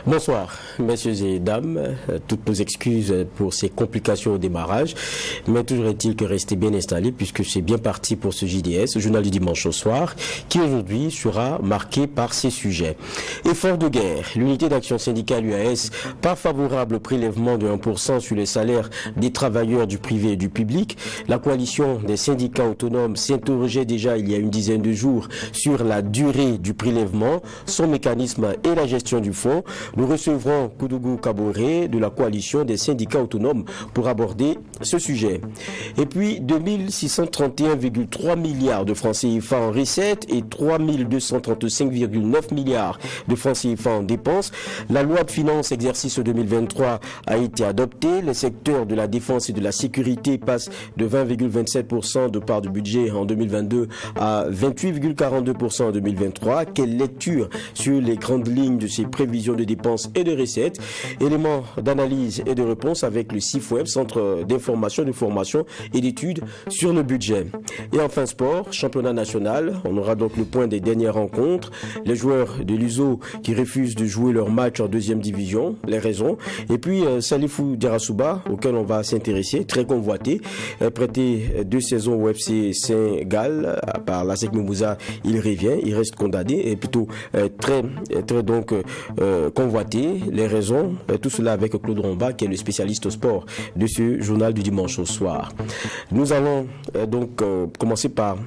Bonsoir, messieurs et dames. Toutes nos excuses pour ces complications au démarrage. Mais toujours est-il que restez bien installés puisque c'est bien parti pour ce JDS, le journal du dimanche au soir, qui aujourd'hui sera marqué par ces sujets. Effort de guerre. L'unité d'action syndicale UAS, pas favorable au prélèvement de 1% sur les salaires des travailleurs du privé et du public. La coalition des syndicats autonomes s'interrogeait déjà il y a une dizaine de jours sur la durée du prélèvement, son mécanisme et la gestion du fonds. Nous recevrons Koudougou Kaboré de la coalition des syndicats autonomes pour aborder ce sujet. Et puis 2631,3 milliards de francs CFA en recettes et 3235,9 milliards de francs CFA en dépenses. La loi de finances exercice 2023 a été adoptée. Les secteurs de la défense et de la sécurité passent de 20,27% de part du budget en 2022 à 28,42% en 2023. Quelle lecture sur les grandes lignes de ces prévisions de dépenses et de recettes? Éléments d'analyse et de réponse avec le CIFWeb, Centre d'information, de formation et d'études sur le budget. Et enfin sport, championnat national. On aura donc le point des dernières rencontres. Les joueurs de l'USO qui refusent de jouer leur match en deuxième division, les raisons. Et puis Salifou Diarasouba, auquel on va s'intéresser, très convoité, prêté 2 saisons au FC Saint-Gall par la SEC Mimouza, il revient, il reste condamné et plutôt très donc convoité. Les raisons, tout cela avec Claude Romba qui est le spécialiste au sport de ce journal du dimanche au soir. Nous allons donc commencer par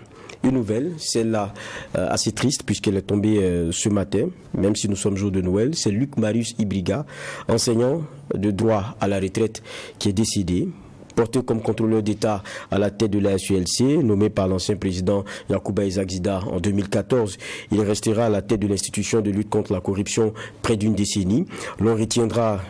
une nouvelle, celle-là assez triste puisqu'elle est tombée ce matin, même si nous sommes jour de Noël. C'est Luc Marius Ibriga, enseignant de droit à la retraite, qui est décédé. Porté comme contrôleur d'État à la tête de la SULC, nommé par l'ancien président Yacouba Isaac Zida en 2014, il restera à la tête de l'institution de lutte contre la corruption près d'une décennie. L'on retiendra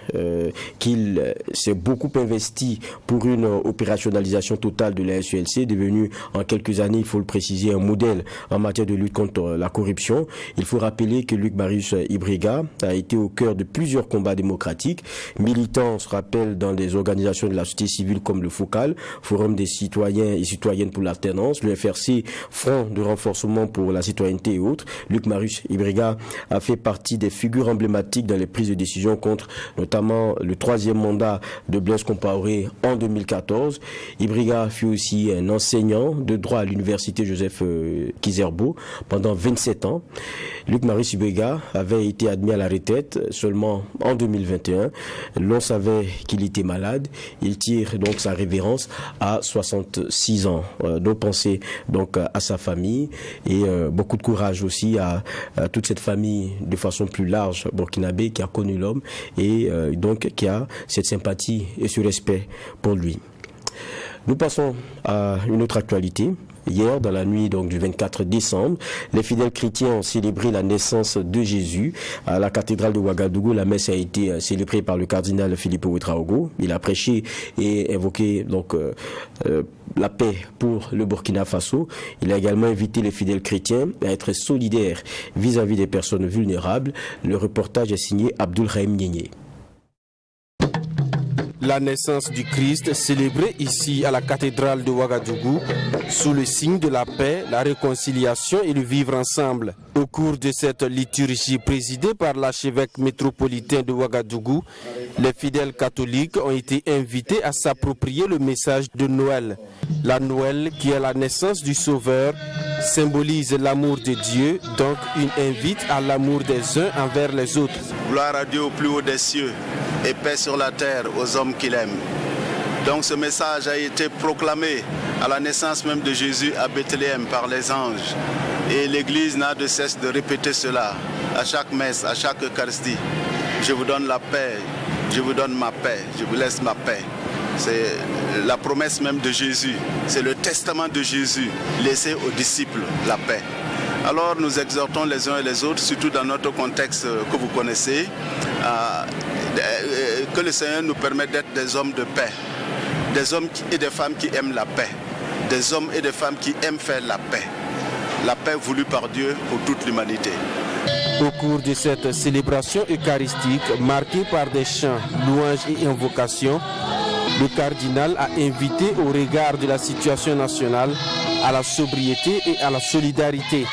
qu'il s'est beaucoup investi pour une opérationnalisation totale de la SULC, devenue en quelques années, il faut le préciser, un modèle en matière de lutte contre la corruption. Il faut rappeler que Luc Marius Ibriga a été au cœur de plusieurs combats démocratiques. Militant, on se rappelle, dans des organisations de la société civile comme le FOCAL, Forum des citoyens et citoyennes pour l'alternance, le FRC, Front de renforcement pour la citoyenneté et autres. Luc Marius Ibriga a fait partie des figures emblématiques dans les prises de décision contre notamment le 3e mandat de Blaise Compaoré en 2014. Ibriga fut aussi un enseignant de droit à l'université Joseph Kizerbo pendant 27 ans. Luc Marius Ibriga avait été admis à la retraite seulement en 2021. L'on savait qu'il était malade. Il tire donc sa révérence à 66 ans. Nos pensées donc à sa famille et beaucoup de courage aussi à toute cette famille de façon plus large burkinabé qui a connu l'homme et donc qui a cette sympathie et ce respect pour lui. Nous passons à une autre actualité. Hier, dans la nuit donc du 24 décembre, les fidèles chrétiens ont célébré la naissance de Jésus à la cathédrale de Ouagadougou. La messe a été célébrée par le cardinal Philippe Ouedraogo. Il a prêché et invoqué donc la paix pour le Burkina Faso. Il a également invité les fidèles chrétiens à être solidaires vis-à-vis des personnes vulnérables. Le reportage est signé Abdoul Rahim Nienye. La naissance du Christ célébrée ici à la cathédrale de Ouagadougou sous le signe de la paix, la réconciliation et le vivre ensemble. Au cours de cette liturgie présidée par l'archevêque métropolitain de Ouagadougou, les fidèles catholiques ont été invités à s'approprier le message de Noël. La Noël, qui est la naissance du Sauveur, symbolise l'amour de Dieu, donc une invite à l'amour des uns envers les autres. Gloire à Dieu au plus haut des cieux et paix sur la terre aux hommes qu'il aime. Donc ce message a été proclamé à la naissance même de Jésus à Bethléem par les anges. Et l'Église n'a de cesse de répéter cela à chaque messe, à chaque Eucharistie. Je vous donne la paix, je vous donne ma paix, je vous laisse ma paix. C'est la promesse même de Jésus, c'est le testament de Jésus, laissé aux disciples la paix. Alors nous exhortons les uns et les autres, surtout dans notre contexte que vous connaissez, que le Seigneur nous permette d'être des hommes de paix, des hommes et des femmes qui aiment la paix, des hommes et des femmes qui aiment faire la paix voulue par Dieu pour toute l'humanité. Au cours de cette célébration eucharistique marquée par des chants, louanges et invocations, le cardinal a invité au regard de la situation nationale à la sobriété et à la solidarité.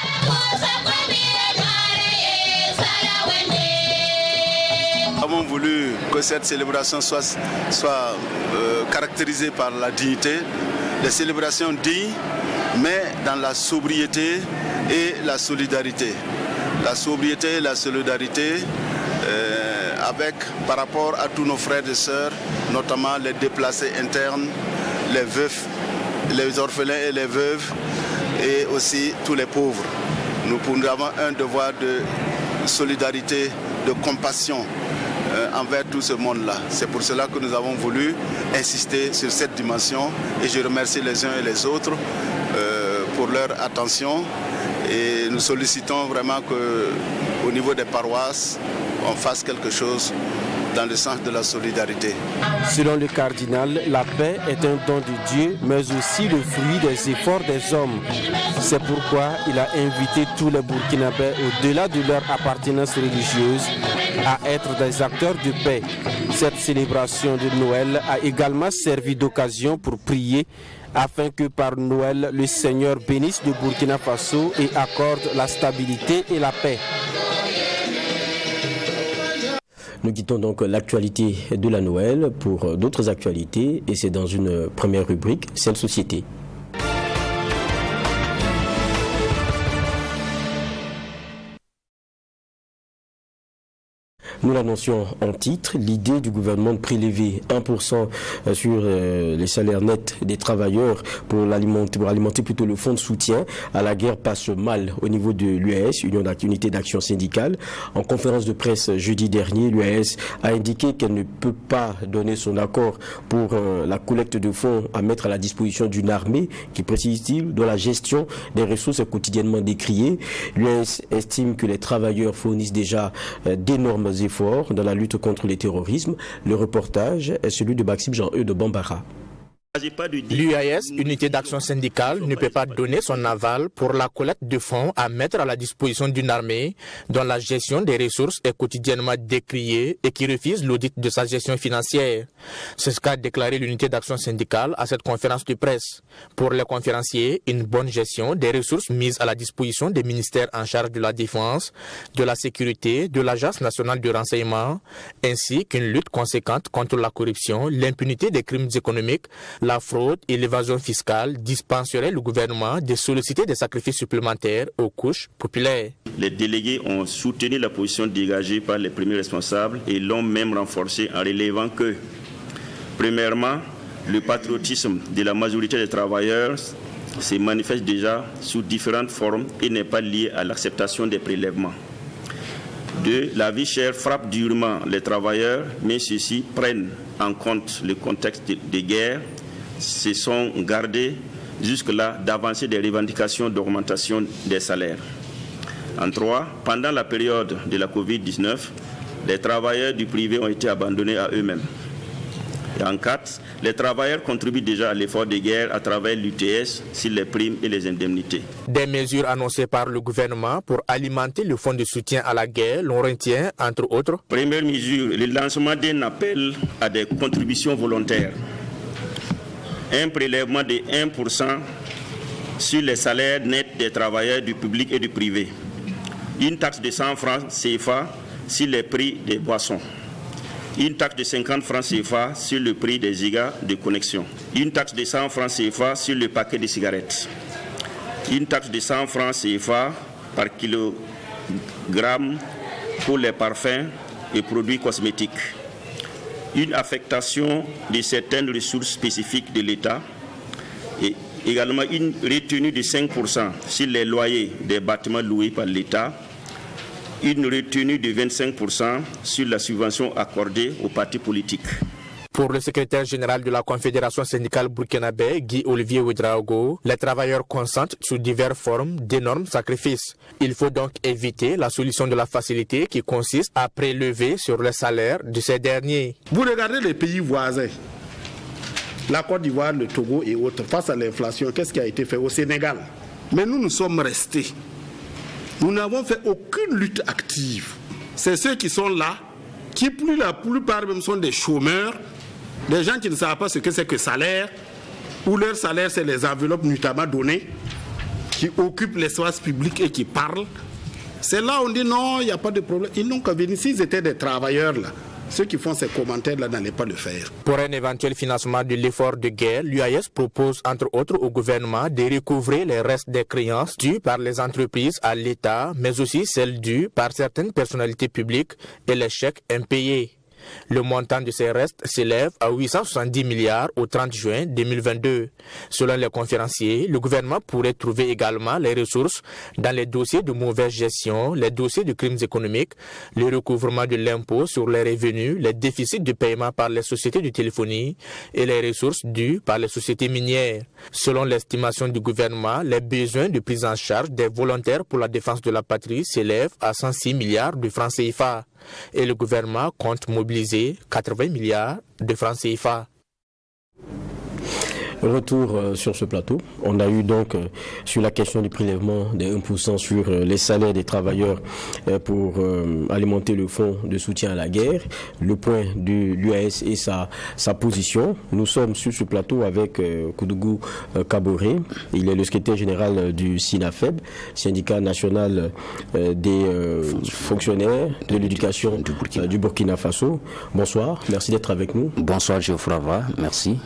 avons voulu que cette célébration soit caractérisée par la dignité, des célébrations dignes, mais dans la sobriété et la solidarité. La sobriété et la solidarité par rapport à tous nos frères et sœurs, notamment les déplacés internes, les veufs, les orphelins et les veuves, et aussi tous les pauvres. Nous avons un devoir de solidarité, de compassion envers tout ce monde-là. C'est pour cela que nous avons voulu insister sur cette dimension et je remercie les uns et les autres pour leur attention et nous sollicitons vraiment qu'au niveau des paroisses, on fasse quelque chose dans le sens de la solidarité. Selon le cardinal, la paix est un don de Dieu, mais aussi le fruit des efforts des hommes. C'est pourquoi il a invité tous les Burkinabés, au-delà de leur appartenance religieuse, à être des acteurs de paix. Cette célébration de Noël a également servi d'occasion pour prier afin que par Noël, le Seigneur bénisse le Burkina Faso et accorde la stabilité et la paix. Nous quittons donc l'actualité de la Noël pour d'autres actualités et c'est dans une première rubrique, celle société. Nous l'annoncions en titre, l'idée du gouvernement de prélever 1% sur les salaires nets des travailleurs pour alimenter plutôt le fonds de soutien à la guerre passe mal au niveau de l'UAS, Unité d'Action Syndicale. En conférence de presse jeudi dernier, l'UAS a indiqué qu'elle ne peut pas donner son accord pour la collecte de fonds à mettre à la disposition d'une armée qui, précise-t-il, dont la gestion des ressources est quotidiennement décriée. L'UAS estime que les travailleurs fournissent déjà d'énormes efforts dans la lutte contre le terrorisme. Le reportage est celui de Maxime Jean-Eudes de Bambara. L'UAS, Unité d'Action Syndicale, ne peut pas donner son aval pour la collecte de fonds à mettre à la disposition d'une armée dont la gestion des ressources est quotidiennement décriée et qui refuse l'audit de sa gestion financière. C'est ce qu'a déclaré l'Unité d'Action Syndicale à cette conférence de presse. Pour les conférenciers, une bonne gestion des ressources mises à la disposition des ministères en charge de la défense, de la sécurité, de l'Agence nationale de renseignement, ainsi qu'une lutte conséquente contre la corruption, l'impunité des crimes économiques, la fraude et l'évasion fiscale dispenseraient le gouvernement de solliciter des sacrifices supplémentaires aux couches populaires. Les délégués ont soutenu la position dégagée par les premiers responsables et l'ont même renforcée en relevant que, premièrement, le patriotisme de la majorité des travailleurs se manifeste déjà sous différentes formes et n'est pas lié à l'acceptation des prélèvements. 2. La vie chère frappe durement les travailleurs, mais ceux-ci prennent en compte le contexte de guerre, se sont gardés jusque-là d'avancer des revendications d'augmentation des salaires. En 3, pendant la période de la Covid-19, les travailleurs du privé ont été abandonnés à eux-mêmes. Et en 4, les travailleurs contribuent déjà à l'effort de guerre à travers l'UTS sur les primes et les indemnités. Des mesures annoncées par le gouvernement pour alimenter le fonds de soutien à la guerre l'on retient, entre autres. Première mesure, le lancement d'un appel à des contributions volontaires. Un prélèvement de 1% sur les salaires nets des travailleurs du public et du privé. Une taxe de 100 francs CFA sur les prix des boissons. Une taxe de 50 francs CFA sur le prix des gigas de connexion. Une taxe de 100 francs CFA sur le paquet de cigarettes. Une taxe de 100 francs CFA par kilogramme pour les parfums et produits cosmétiques. Une affectation de certaines ressources spécifiques de l'État et également une retenue de 5% sur les loyers des bâtiments loués par l'État. Une retenue de 25% sur la subvention accordée aux partis politiques. Pour le secrétaire général de la Confédération syndicale burkinabé, Guy-Olivier Ouedraogo, les travailleurs consentent sous diverses formes d'énormes sacrifices. Il faut donc éviter la solution de la facilité qui consiste à prélever sur les salaires de ces derniers. Vous regardez les pays voisins, la Côte d'Ivoire, le Togo et autres, face à l'inflation, qu'est-ce qui a été fait au Sénégal? Mais nous sommes restés. Nous n'avons fait aucune lutte active. C'est ceux qui sont là, qui la plupart même sont des chômeurs, des gens qui ne savent pas ce que c'est que salaire, où leur salaire c'est les enveloppes notamment données, qui occupent l'espace public et qui parlent. C'est là où on dit non, il n'y a pas de problème. Ils n'ont qu'à venir. S'ils étaient des travailleurs là, Ceux qui font ces commentaires-là n'allaient pas le faire. Pour un éventuel financement de l'effort de guerre, l'UAS propose entre autres au gouvernement de recouvrer les restes des créances dues par les entreprises à l'État, mais aussi celles dues par certaines personnalités publiques et les chèques impayés. Le montant de ces restes s'élève à 870 milliards au 30 juin 2022. Selon les conférenciers, le gouvernement pourrait trouver également les ressources dans les dossiers de mauvaise gestion, les dossiers de crimes économiques, le recouvrement de l'impôt sur les revenus, les déficits de paiement par les sociétés de téléphonie et les ressources dues par les sociétés minières. Selon l'estimation du gouvernement, les besoins de prise en charge des volontaires pour la défense de la patrie s'élèvent à 106 milliards de francs CFA. Et le gouvernement compte mobiliser 80 milliards de francs CFA. Retour sur ce plateau. On a eu donc sur la question du prélèvement des 1% sur les salaires des travailleurs pour alimenter le fonds de soutien à la guerre, le point de l'UAS et sa position. Nous sommes sur ce plateau avec Koudougou Kaboré. Il est le secrétaire général du SINAFEB, syndicat national des fonctionnaires de l'éducation du Burkina Faso. Bonsoir, merci d'être avec nous. Bonsoir Geoffroy, merci.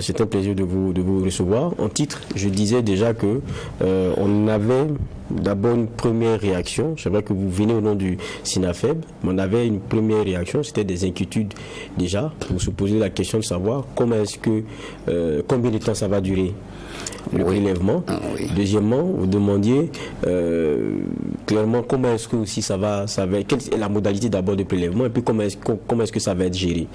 C'est un plaisir de vous recevoir. En titre, je disais déjà que on avait d'abord une première réaction. C'est vrai que vous venez au nom du SINAFEB, mais on avait une première réaction, c'était des inquiétudes déjà, pour se poser la question de savoir comment est-ce que combien de temps ça va durer le prélèvement. Deuxièmement, vous demandiez clairement comment est-ce que aussi ça va quelle est la modalité d'abord de prélèvement et puis comment est-ce que ça va être géré.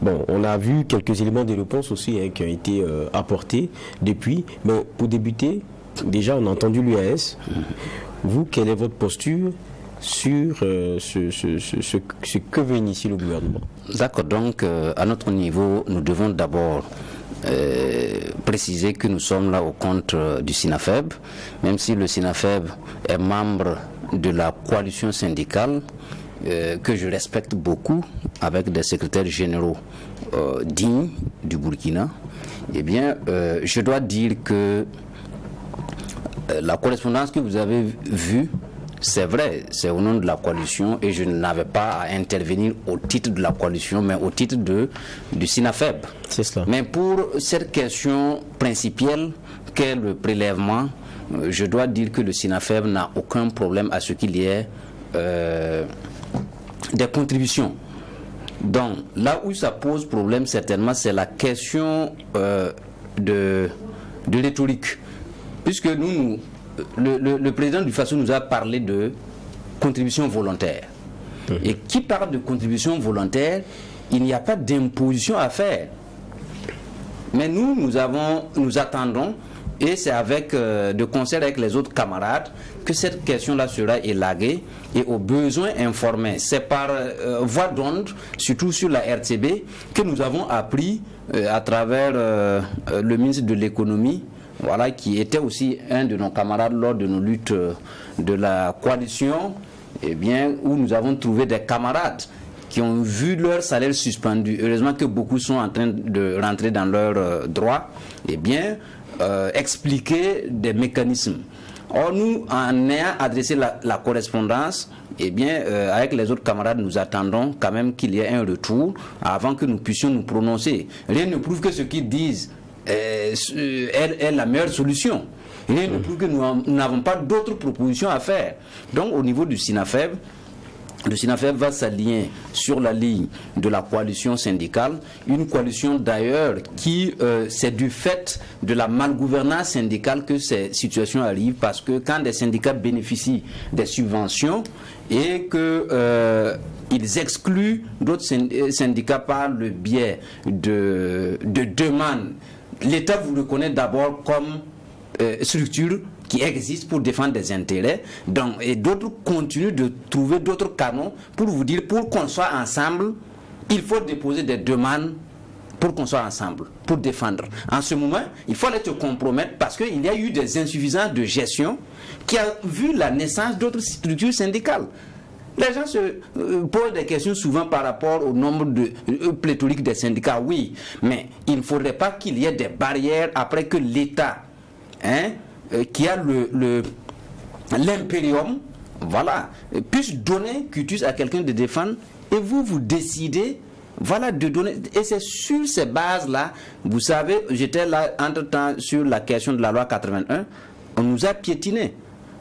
Bon, on a vu quelques éléments de réponse aussi qui ont été apportés depuis, mais pour débuter, déjà on a entendu l'UAS. Vous, quelle est votre posture sur ce que veut initier le gouvernement? D'accord, donc à notre niveau, nous devons d'abord préciser que nous sommes là au compte du SINAFEB, même si le SINAFEB est membre de la coalition syndicale que je respecte beaucoup, avec des secrétaires généraux dignes du Burkina. Eh bien, je dois dire que la correspondance que vous avez vue, c'est vrai, c'est au nom de la coalition et je n'avais pas à intervenir au titre de la coalition, mais au titre du SINAFEB. C'est cela. Mais pour cette question principielle qu'est le prélèvement, je dois dire que le SINAFEB n'a aucun problème à ce qu'il y ait des contributions. Donc, là où ça pose problème, certainement, c'est la question de rhétorique. Puisque le président du FASO nous a parlé de contribution volontaire. Et qui parle de contribution volontaire, il n'y a pas d'imposition à faire. Mais nous attendons, et c'est avec de concert avec les autres camarades, que cette question-là sera élaguée et aux besoins informés. C'est par voie d'onde, surtout sur la RTB, que nous avons appris à travers le ministre de l'économie, voilà, qui était aussi un de nos camarades lors de nos luttes de la coalition, eh bien, où nous avons trouvé des camarades qui ont vu leur salaire suspendu. Heureusement que beaucoup sont en train de rentrer dans leurs droits, eh bien, expliquer des mécanismes. Or, nous, en ayant adressé la correspondance, eh bien, avec les autres camarades, nous attendons quand même qu'il y ait un retour avant que nous puissions nous prononcer. Rien ne prouve que ce qu'ils disent est la meilleure solution. Rien ne prouve que nous n'avons pas d'autres propositions à faire. Donc, au niveau du SINAFEB, le SINAFEB va s'aligner sur la ligne de la coalition syndicale, une coalition d'ailleurs qui, c'est du fait de la malgouvernance syndicale que ces situations arrivent, parce que quand des syndicats bénéficient des subventions et que ils excluent d'autres syndicats par le biais de demandes, l'État vous reconnaît d'abord comme structure qui existe pour défendre des intérêts, donc, et d'autres continuent de trouver d'autres canaux pour vous dire, pour qu'on soit ensemble, il faut déposer des demandes pour qu'on soit ensemble, pour défendre. En ce moment, il fallait te compromettre parce qu'il y a eu des insuffisances de gestion qui a vu la naissance d'autres structures syndicales. Les gens se posent des questions souvent par rapport au nombre pléthorique des syndicats, oui, mais il ne faudrait pas qu'il y ait des barrières après que l'État, qui a l'impérium, voilà, puisse donner cutus à quelqu'un de défendre et vous décidez, voilà, de donner. Et c'est sur ces bases-là, vous savez, j'étais là entre-temps sur la question de la loi 81, on nous a piétiné.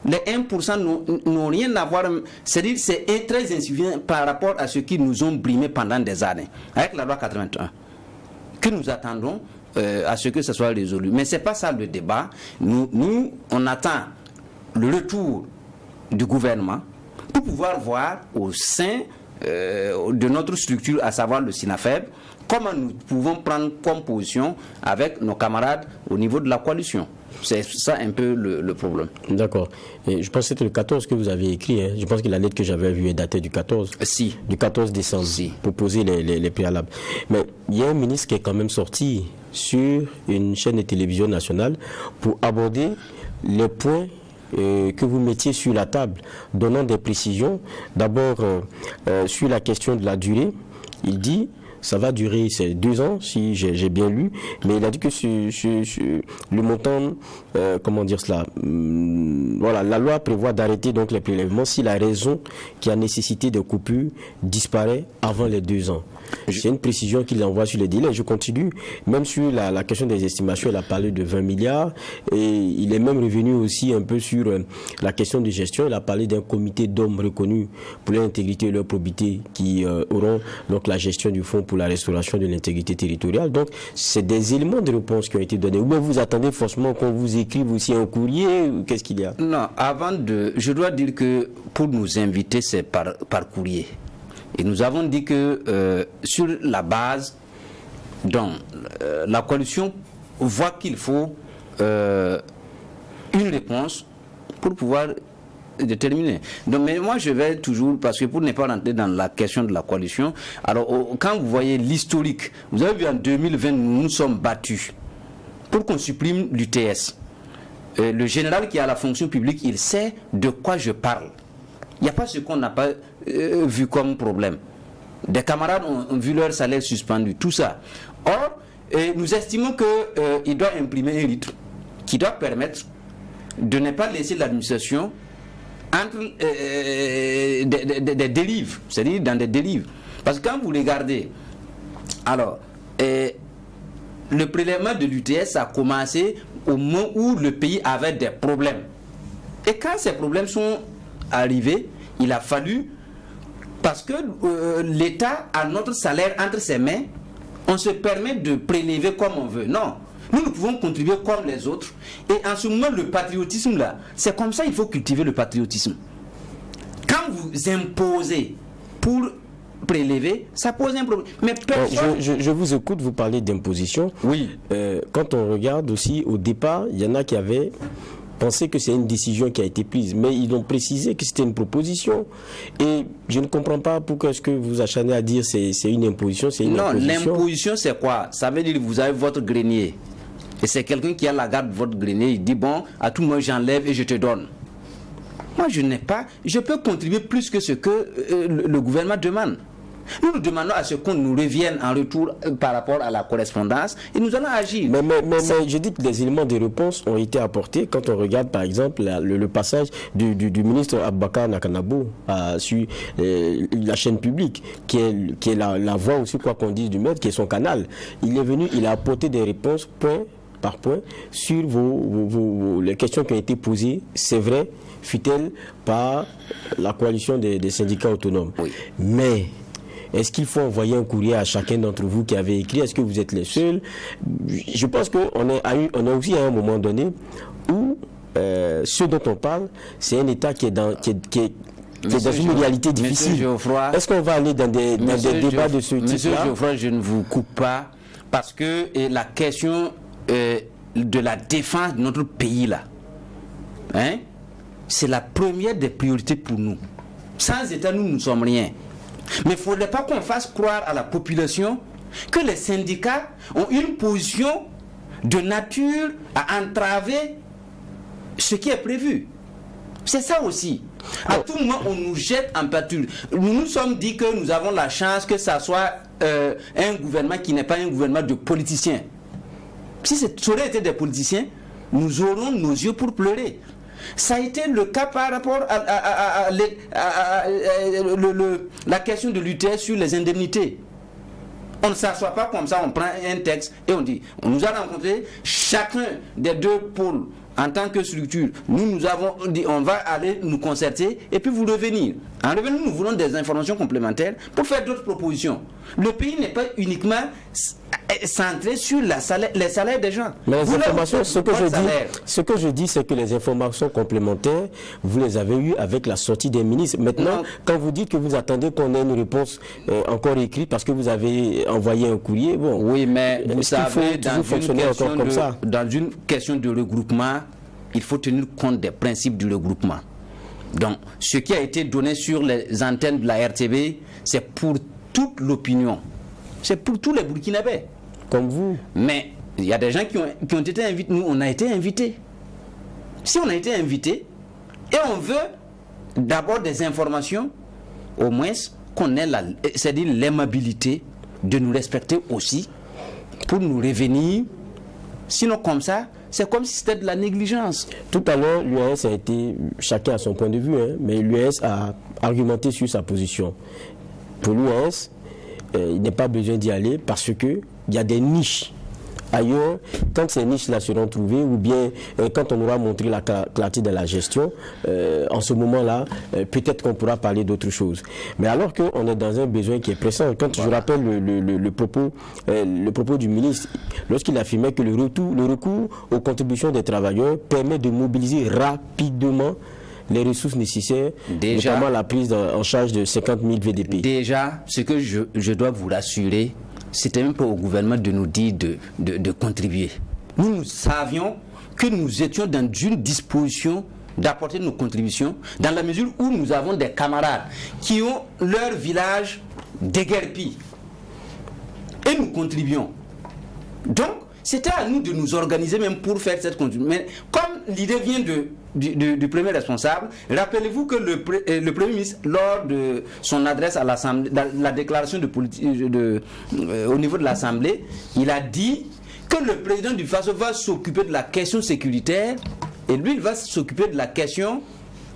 Les 1% n'ont rien à voir, c'est-à-dire c'est très insuffisant par rapport à ce qu'ils nous ont brimé pendant des années, avec la loi 81, que nous attendons à ce que ce soit résolu. Mais ce n'est pas ça le débat. Nous, on attend le retour du gouvernement pour pouvoir voir au sein de notre structure, à savoir le SINAFEB, comment nous pouvons prendre comme position avec nos camarades au niveau de la coalition. C'est ça un peu le problème. D'accord. Et je pense que c'était le 14 que vous avez écrit. Je pense que la lettre que j'avais vue est datée du 14. Si. Du 14 décembre. Si. Pour poser les préalables. Mais il y a un ministre qui est quand même sorti sur une chaîne de télévision nationale pour aborder les points que vous mettiez sur la table, donnant des précisions. D'abord, sur la question de la durée, il dit... Ça va durer 2 ans, si j'ai bien lu, mais il a dit que le montant, comment dire cela, voilà, la loi prévoit d'arrêter donc les prélèvements si la raison qui a nécessité de coupure disparaît avant les 2 ans. C'est une précision qu'il envoie sur les délais. Je continue, même sur la question des estimations, il a parlé de 20 milliards, et il est même revenu aussi un peu sur la question de gestion. Il a parlé d'un comité d'hommes reconnus pour leur intégrité et leur probité qui auront donc la gestion du fonds pour la restauration de l'intégrité territoriale. Donc, c'est des éléments de réponse qui ont été donnés. Ou bien vous attendez forcément qu'on vous écrive aussi un courrier, ou qu'est-ce qu'il y a? Non, je dois dire que pour nous inviter, c'est par courrier. Et nous avons dit que sur la base, donc, la coalition voit qu'il faut une réponse pour pouvoir déterminer. Donc, mais moi, je vais toujours, parce que pour ne pas rentrer dans la question de la coalition, alors quand vous voyez l'historique, vous avez vu en 2020, nous nous sommes battus pour qu'on supprime l'UTS. Le général qui a la fonction publique, il sait de quoi je parle. Il n'y a pas ce qu'on n'a pas vu comme problème. Des camarades ont vu leur salaire suspendu, tout ça. Or, nous estimons qu'il doit imprimer un rythme qui doit permettre de ne pas laisser l'administration entre des dérives, c'est-à-dire dans des dérives. Parce que quand vous regardez, alors, le prélèvement de l'UTS a commencé au moment où le pays avait des problèmes. Et quand ces problèmes sont arrivés, il a fallu, parce que l'État a notre salaire entre ses mains, on se permet de prélever comme on veut. Non. Nous pouvons contribuer comme les autres. Et en ce moment, le patriotisme là, c'est comme ça qu'il faut cultiver le patriotisme. Quand vous imposez pour prélever, ça pose un problème. Mais personne... je vous écoute, vous parlez d'imposition. Oui. Quand on regarde aussi, au départ, il y en a qui avaient pensé que c'est une décision qui a été prise, mais ils ont précisé que c'était une proposition. Et je ne comprends pas pourquoi est-ce que vous acharnez à dire c'est une imposition, c'est une imposition. Non, l'imposition c'est quoi? Ça veut dire que vous avez votre grenier. Et c'est quelqu'un qui a la garde de votre grenier, il dit bon, à tout moment j'enlève et je te donne. Moi je n'ai pas, je peux contribuer plus que ce que le gouvernement demande. Nous demandons à ce qu'on nous revienne en retour par rapport à la correspondance et nous allons agir. Mais je dis que des éléments de réponse ont été apportés quand on regarde par exemple le passage du ministre Aboubakar Nakanabou sur la chaîne publique, qui est la voix aussi, quoi qu'on dise, du maître, qui est son canal. Il est venu, il a apporté des réponses point par point sur les questions qui ont été posées, c'est vrai, fut-elle par la coalition des syndicats autonomes. Oui. Mais est-ce qu'il faut envoyer un courrier à chacun d'entre vous qui avait écrit? Est-ce que vous êtes les seuls? Je pense qu'on a aussi à un moment donné où ce dont on parle, c'est un État qui est dans une réalité difficile. Est-ce qu'on va aller dans des débats de ce type-là? Monsieur Geoffroy, je ne vous coupe pas, parce que la question de la défense de notre pays là, c'est la première des priorités pour nous. Sans État, nous ne sommes rien. Mais il ne faudrait pas qu'on fasse croire à la population que les syndicats ont une position de nature à entraver ce qui est prévu. C'est ça aussi. À tout moment, on nous jette en pâture. Nous nous sommes dit que nous avons la chance que ça soit un gouvernement qui n'est pas un gouvernement de politiciens. Si ça aurait été des politiciens, nous aurons nos yeux pour pleurer. Ça a été le cas par rapport à la question de l'UTS sur les indemnités. On ne s'assoit pas comme ça, on prend un texte et on dit, on nous a rencontré chacun des deux pôles en tant que structure. Nous avons dit, on va aller nous concerter et puis vous revenir. En revenant, nous voulons des informations complémentaires pour faire d'autres propositions. Le pays n'est pas uniquement centré sur les salaires des gens. Mais les informations, ce que je dis, c'est que les informations complémentaires, vous les avez eues avec la sortie des ministres. Maintenant, non. Quand vous dites que vous attendez qu'on ait une réponse encore écrite parce que vous avez envoyé un courrier, bon. Oui, mais vous savez, dans une question de regroupement, il faut tenir compte des principes du regroupement. Donc, ce qui a été donné sur les antennes de la RTB, c'est pour toute l'opinion. C'est pour tous les Burkinabés. Comme vous. Mais il y a des gens qui ont été invités. Nous, on a été invités. Si on a été invités, et on veut d'abord des informations, au moins qu'on ait c'est-à-dire l'aimabilité de nous respecter aussi, pour nous revenir. Sinon, comme ça, c'est comme si c'était de la négligence. Tout à l'heure, l'UAS a été, chacun a son point de vue, hein, mais l'UAS a argumenté sur sa position. Pour l'UAS, il n'est pas besoin d'y aller parce qu'il y a des niches. Ailleurs, quand ces niches-là seront trouvées, ou bien quand on aura montré la clarté de la gestion, en ce moment-là, peut-être qu'on pourra parler d'autre chose. Mais alors qu'on est dans un besoin qui est pressant, quand je rappelle le propos du ministre, lorsqu'il affirmait que le recours aux contributions des travailleurs permet de mobiliser rapidement les ressources nécessaires, déjà, notamment la prise en charge de 50 000 VDP. Déjà, ce que je dois vous rassurer, c'était même pas au gouvernement de nous dire de contribuer. Nous savions que nous étions dans une disposition d'apporter nos contributions, dans la mesure où nous avons des camarades qui ont leur village déguerpi. Et nous contribuons. Donc, c'était à nous de nous organiser même pour faire cette contribution. Mais comme l'idée vient du premier responsable, rappelez-vous que le Premier ministre, lors de son adresse à l'Assemblée, la déclaration de politique au niveau de l'Assemblée, il a dit que le président du FASO va s'occuper de la question sécuritaire et lui, il va s'occuper de la question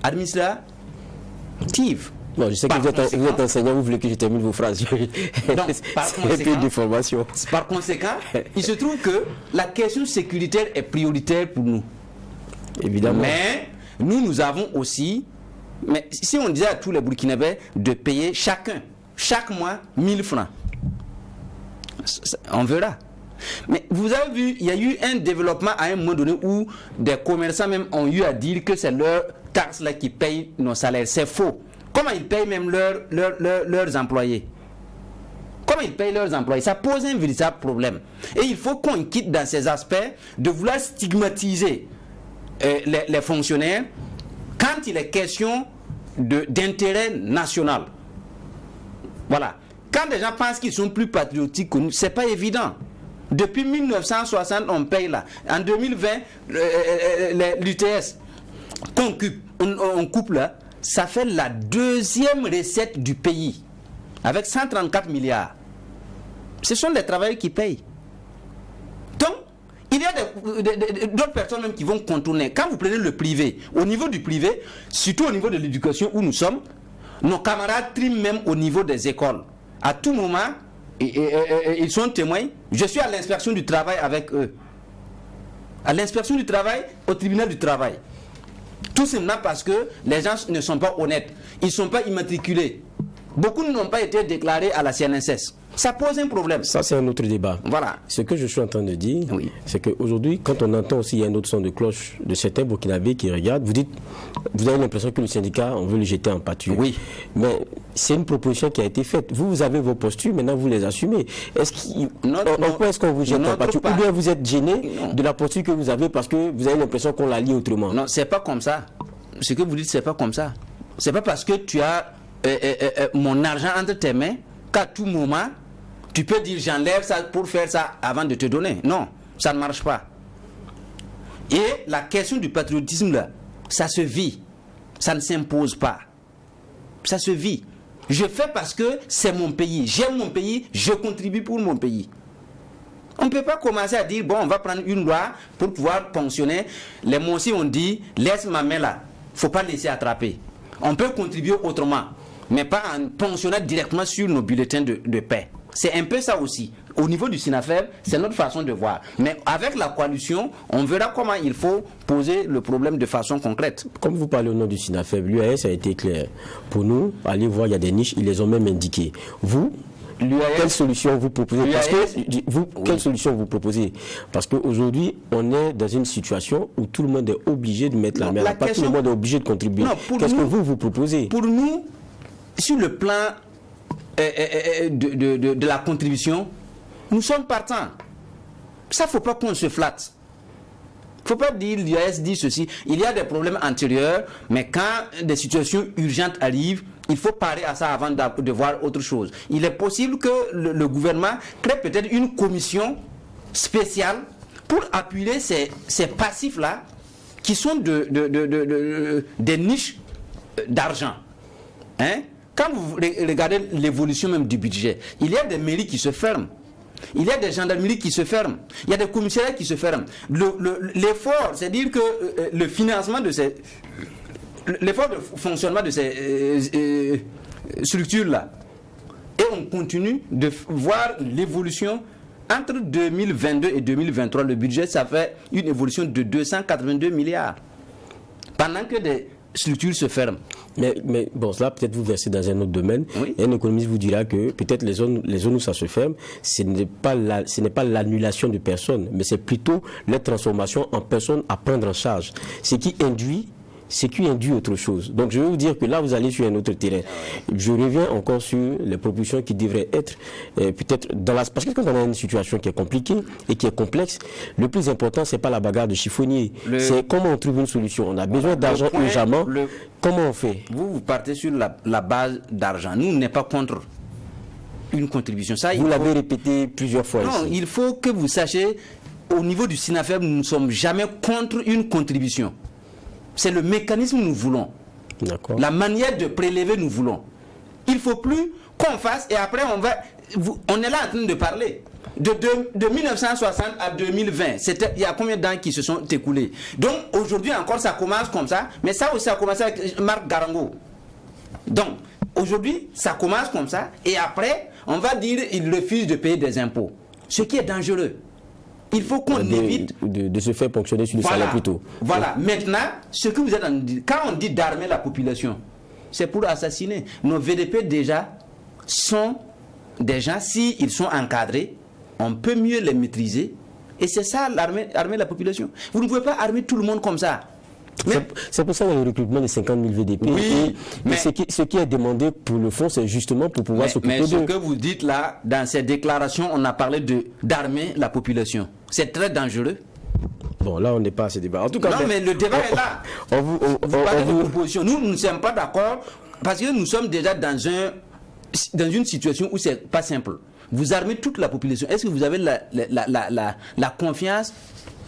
administrative. Bon, je sais que vous êtes enseignant, vous voulez que je termine vos phrases. Donc, par conséquent, il se trouve que la question sécuritaire est prioritaire pour nous. Évidemment. Mais nous avons aussi, mais si on disait à tous les Burkinabés de payer chaque mois 1000 francs, on verra. Mais vous avez vu, il y a eu un développement à un moment donné où des commerçants même ont eu à dire que c'est leurs taxes là qui payent nos salaires. C'est faux. Comment ils payent même leurs employés? Comment ils payent leurs employés? Ça pose un véritable problème. Et il faut qu'on quitte dans ces aspects de vouloir stigmatiser les fonctionnaires quand il est question d'intérêt national. Voilà. Quand les gens pensent qu'ils sont plus patriotiques que nous, c'est pas évident. Depuis 1960, on paye là. En 2020, l'UTS on coupe là. Ça fait la deuxième recette du pays, avec 134 milliards. Ce sont les travailleurs qui payent. Donc, il y a d'autres personnes même qui vont contourner. Quand vous prenez le privé, au niveau du privé, surtout au niveau de l'éducation où nous sommes, nos camarades triment même au niveau des écoles. À tout moment, ils sont témoins. Je suis à l'inspection du travail avec eux. À l'inspection du travail, au tribunal du travail. Tout simplement parce que les gens ne sont pas honnêtes. Ils ne sont pas immatriculés. Beaucoup n'ont pas été déclarés à la CNSS. Ça pose un problème. Ça, c'est un autre débat. Voilà. Ce que je suis en train de dire, oui, c'est qu'aujourd'hui, quand on entend aussi, il y a un autre son de cloche de certains Burkinabés qui regardent, vous avez l'impression que le syndicat, on veut le jeter en pâture. Oui. Mais c'est une proposition qui a été faite. Vous avez vos postures, maintenant vous les assumez. Pourquoi est-ce qu'on vous jette en pâture? Ou bien vous êtes gêné de la posture que vous avez parce que vous avez l'impression qu'on la lit autrement? Non, c'est pas comme ça. Ce que vous dites, c'est pas comme ça. C'est pas parce que tu as mon argent entre tes mains qu'à tout moment, tu peux dire j'enlève ça pour faire ça avant de te donner. Non, ça ne marche pas. Et la question du patriotisme là, ça se vit. Ça ne s'impose pas. Ça se vit. Je fais parce que c'est mon pays. J'aime mon pays, je contribue pour mon pays. On ne peut pas commencer à dire, bon, on va prendre une loi pour pouvoir ponctionner. Les mots aussi ont dit, laisse ma main là. Il ne faut pas laisser attraper. On peut contribuer autrement, mais pas en ponctionnant directement sur nos bulletins de paie. C'est un peu ça aussi. Au niveau du SINAFEB, c'est notre façon de voir. Mais avec la coalition, on verra comment il faut poser le problème de façon concrète. Comme vous parlez au nom du SINAFEB, l'UAS a été clair. Pour nous, allez voir, il y a des niches, ils les ont même indiquées. Vous, quelle solution vous proposez? Quelle solution vous proposez? Parce qu'aujourd'hui, on est dans une situation où tout le monde est obligé de mettre la main. Pas tout le monde est obligé de contribuer. Qu'est-ce que vous proposez? Pour nous, sur le plan de la contribution, nous sommes partants. Ça, il ne faut pas qu'on se flatte. Il ne faut pas dire l'UAS dit ceci. Il y a des problèmes antérieurs, mais quand des situations urgentes arrivent, il faut parer à ça avant de voir autre chose. Il est possible que le gouvernement crée peut-être une commission spéciale pour appuyer ces passifs-là qui sont des niches d'argent. Hein? Quand vous regardez l'évolution même du budget, il y a des mairies qui se ferment. Il y a des gendarmeries qui se ferment. Il y a des commissariats qui se ferment. L'effort, c'est-à-dire que le financement de ces... L'effort de fonctionnement de ces structures-là. Et on continue de voir l'évolution. Entre 2022 et 2023, le budget, ça fait une évolution de 282 milliards. Pendant que des structures se ferment. Mais bon, là, peut-être vous versez dans un autre domaine. Oui. Et un économiste vous dira que peut-être les zones où ça se ferme, ce n'est pas l'annulation de personnes, mais c'est plutôt la transformation en personnes à prendre en charge. Ce qui induit autre chose. Donc je vais vous dire que là, vous allez sur un autre terrain. Je reviens encore sur les propositions qui devraient être peut-être parce que quand on a une situation qui est compliquée et qui est complexe, le plus important, c'est pas la bagarre de chiffonnier. C'est comment on trouve une solution. On a besoin d'argent urgemment. Comment on fait? Vous partez sur la base d'argent. Nous, on n'est pas contre une contribution. Ça, vous l'avez répété plusieurs fois. Non, il faut que vous sachiez, au niveau du SINAFEB, nous ne sommes jamais contre une contribution. C'est le mécanisme que nous voulons. La manière de prélever, nous voulons. Il ne faut plus qu'on fasse et après on est là en train de parler. De 1960 à 2020, il y a combien d'années qui se sont écoulés? Donc aujourd'hui encore ça commence comme ça, mais ça aussi a commencé avec Marc Garango. Donc aujourd'hui ça commence comme ça et après on va dire il refuse de payer des impôts. Ce qui est dangereux. Il faut qu'on évite de se faire ponctionner sur le salaire plutôt. Voilà. Maintenant, ce que vous êtes en train de dire, quand on dit d'armer la population, c'est pour assassiner. Nos VDP déjà sont des gens, s'ils sont encadrés, on peut mieux les maîtriser. Et c'est ça, armer la population. Vous ne pouvez pas armer tout le monde comme ça. C'est pour ça le recrutement de 50 000 VDP. Oui, mais ce qui est demandé pour le fond, c'est justement pour pouvoir s'occuper d'eux. Mais ce que vous dites là, dans ces déclarations, on a parlé d'armer la population. C'est très dangereux. Bon, là, on n'est pas à ce débat. En tout cas, non, mais le débat est là. Vous parlez de proposition. Nous ne sommes pas d'accord parce que nous sommes déjà dans une situation où c'est pas simple. Vous armez toute la population. Est-ce que vous avez la confiance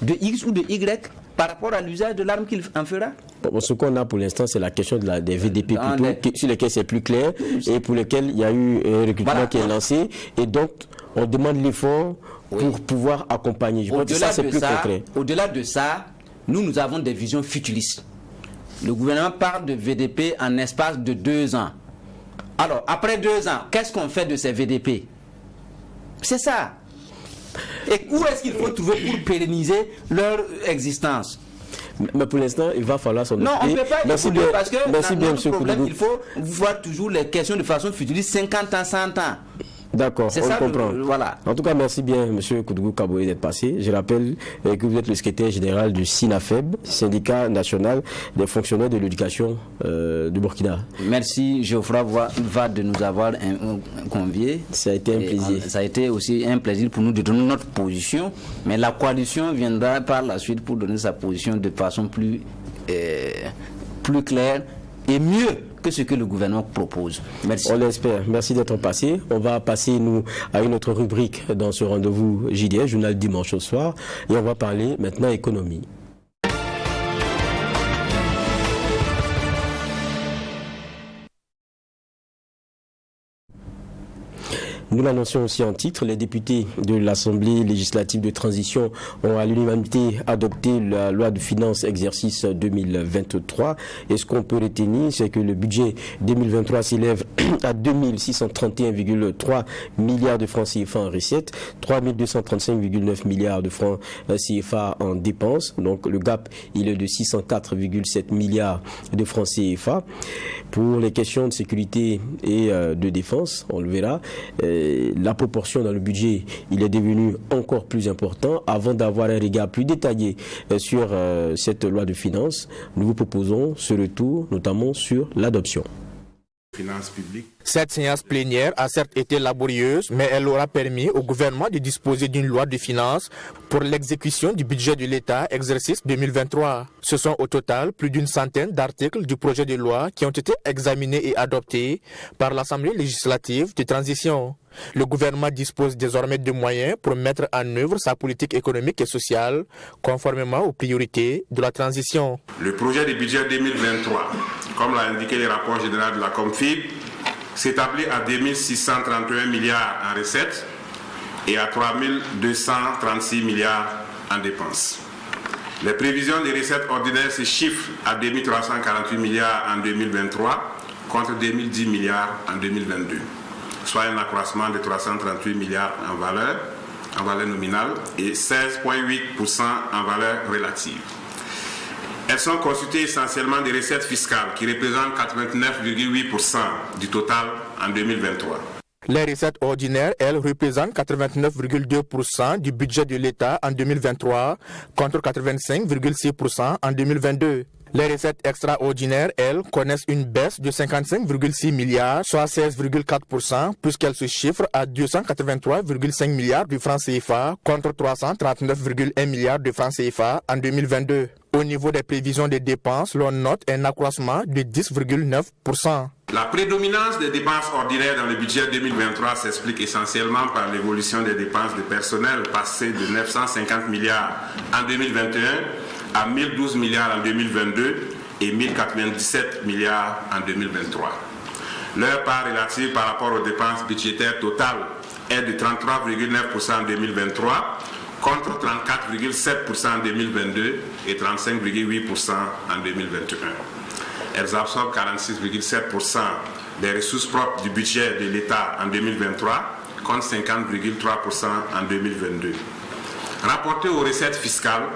de X ou de Y par rapport à l'usage de l'arme qu'il en fera? Bon, ce qu'on a pour l'instant, c'est la question des VDP plutôt, sur lesquels c'est plus clair et pour lesquels il y a eu un recrutement qui est lancé. Et donc, on demande l'effort pour pouvoir accompagner. Je pense que ça, c'est plus concret. Au-delà de ça, nous avons des visions futuristes. Le gouvernement parle de VDP en espace de 2 ans. Alors, après 2 ans, qu'est-ce qu'on fait de ces VDP? C'est ça. Et où est-ce qu'il faut trouver pour pérenniser leur existence? Mais pour l'instant, il va falloir s'en occuper. Non, on ne peut pas écouter parce que dans notre problème, Koudou. il faut voir toujours les questions de façon futuriste, 50 ans, 100 ans. D'accord, on comprend. Voilà. En tout cas, merci bien, M. Koudou Kaboé, d'être passé. Je rappelle que vous êtes le secrétaire général du SINAFEB, syndicat national des fonctionnaires de l'éducation du Burkina. Merci, Geoffroy va de nous avoir conviés. Ça a été un plaisir. Ça a été aussi un plaisir pour nous de donner notre position, mais la coalition viendra par la suite pour donner sa position de façon plus claire et mieux que ce que le gouvernement propose. Merci. On l'espère. Merci d'être passé. On va passer, nous, à une autre rubrique dans ce rendez-vous JDS, journal dimanche au soir. Et on va parler maintenant économie. Nous l'annoncions aussi en titre, les députés de l'Assemblée législative de transition ont à l'unanimité adopté la loi de finances exercice 2023. Et ce qu'on peut retenir, c'est que le budget 2023 s'élève à 2631,3 milliards de francs CFA en recettes, 3235,9 milliards de francs CFA en dépenses. Donc le gap, il est de 604,7 milliards de francs CFA. Pour les questions de sécurité et de défense, on le verra, la proportion dans le budget, il est devenu encore plus important. Avant d'avoir un regard plus détaillé sur cette loi de finances, nous vous proposons ce retour, notamment sur l'adoption. Cette séance plénière a certes été laborieuse, mais elle aura permis au gouvernement de disposer d'une loi de finances pour l'exécution du budget de l'État exercice 2023. Ce sont au total plus d'une centaine d'articles du projet de loi qui ont été examinés et adoptés par l'Assemblée législative de transition. Le gouvernement dispose désormais de moyens pour mettre en œuvre sa politique économique et sociale conformément aux priorités de la transition. Le projet de budget 2023, comme l'a indiqué le rapport général de la Comfib, s'établit à 2631 milliards en recettes et à 3236 milliards en dépenses. Les prévisions des recettes ordinaires se chiffrent à 2348 milliards en 2023 contre 2010 milliards en 2022. Soit un accroissement de 338 milliards en valeur nominale et 16,8% en valeur relative. Elles sont constituées essentiellement des recettes fiscales qui représentent 89,8% du total en 2023. Les recettes ordinaires, elles, représentent 89,2% du budget de l'État en 2023 contre 85,6% en 2022. Les recettes extraordinaires, elles, connaissent une baisse de 55,6 milliards, soit 16,4%, puisqu'elles se chiffrent à 283,5 milliards de francs CFA contre 339,1 milliards de francs CFA en 2022. Au niveau des prévisions des dépenses, l'on note un accroissement de 10,9%. La prédominance des dépenses ordinaires dans le budget 2023 s'explique essentiellement par l'évolution des dépenses de personnel passées de 950 milliards en 2021 à 1012 milliards en 2022 et 1097 milliards en 2023. Leur part relative par rapport aux dépenses budgétaires totales est de 33,9% en 2023 contre 34,7% en 2022 et 35,8% en 2021. Elles absorbent 46,7% des ressources propres du budget de l'État en 2023 contre 50,3% en 2022. Rapportées aux recettes fiscales,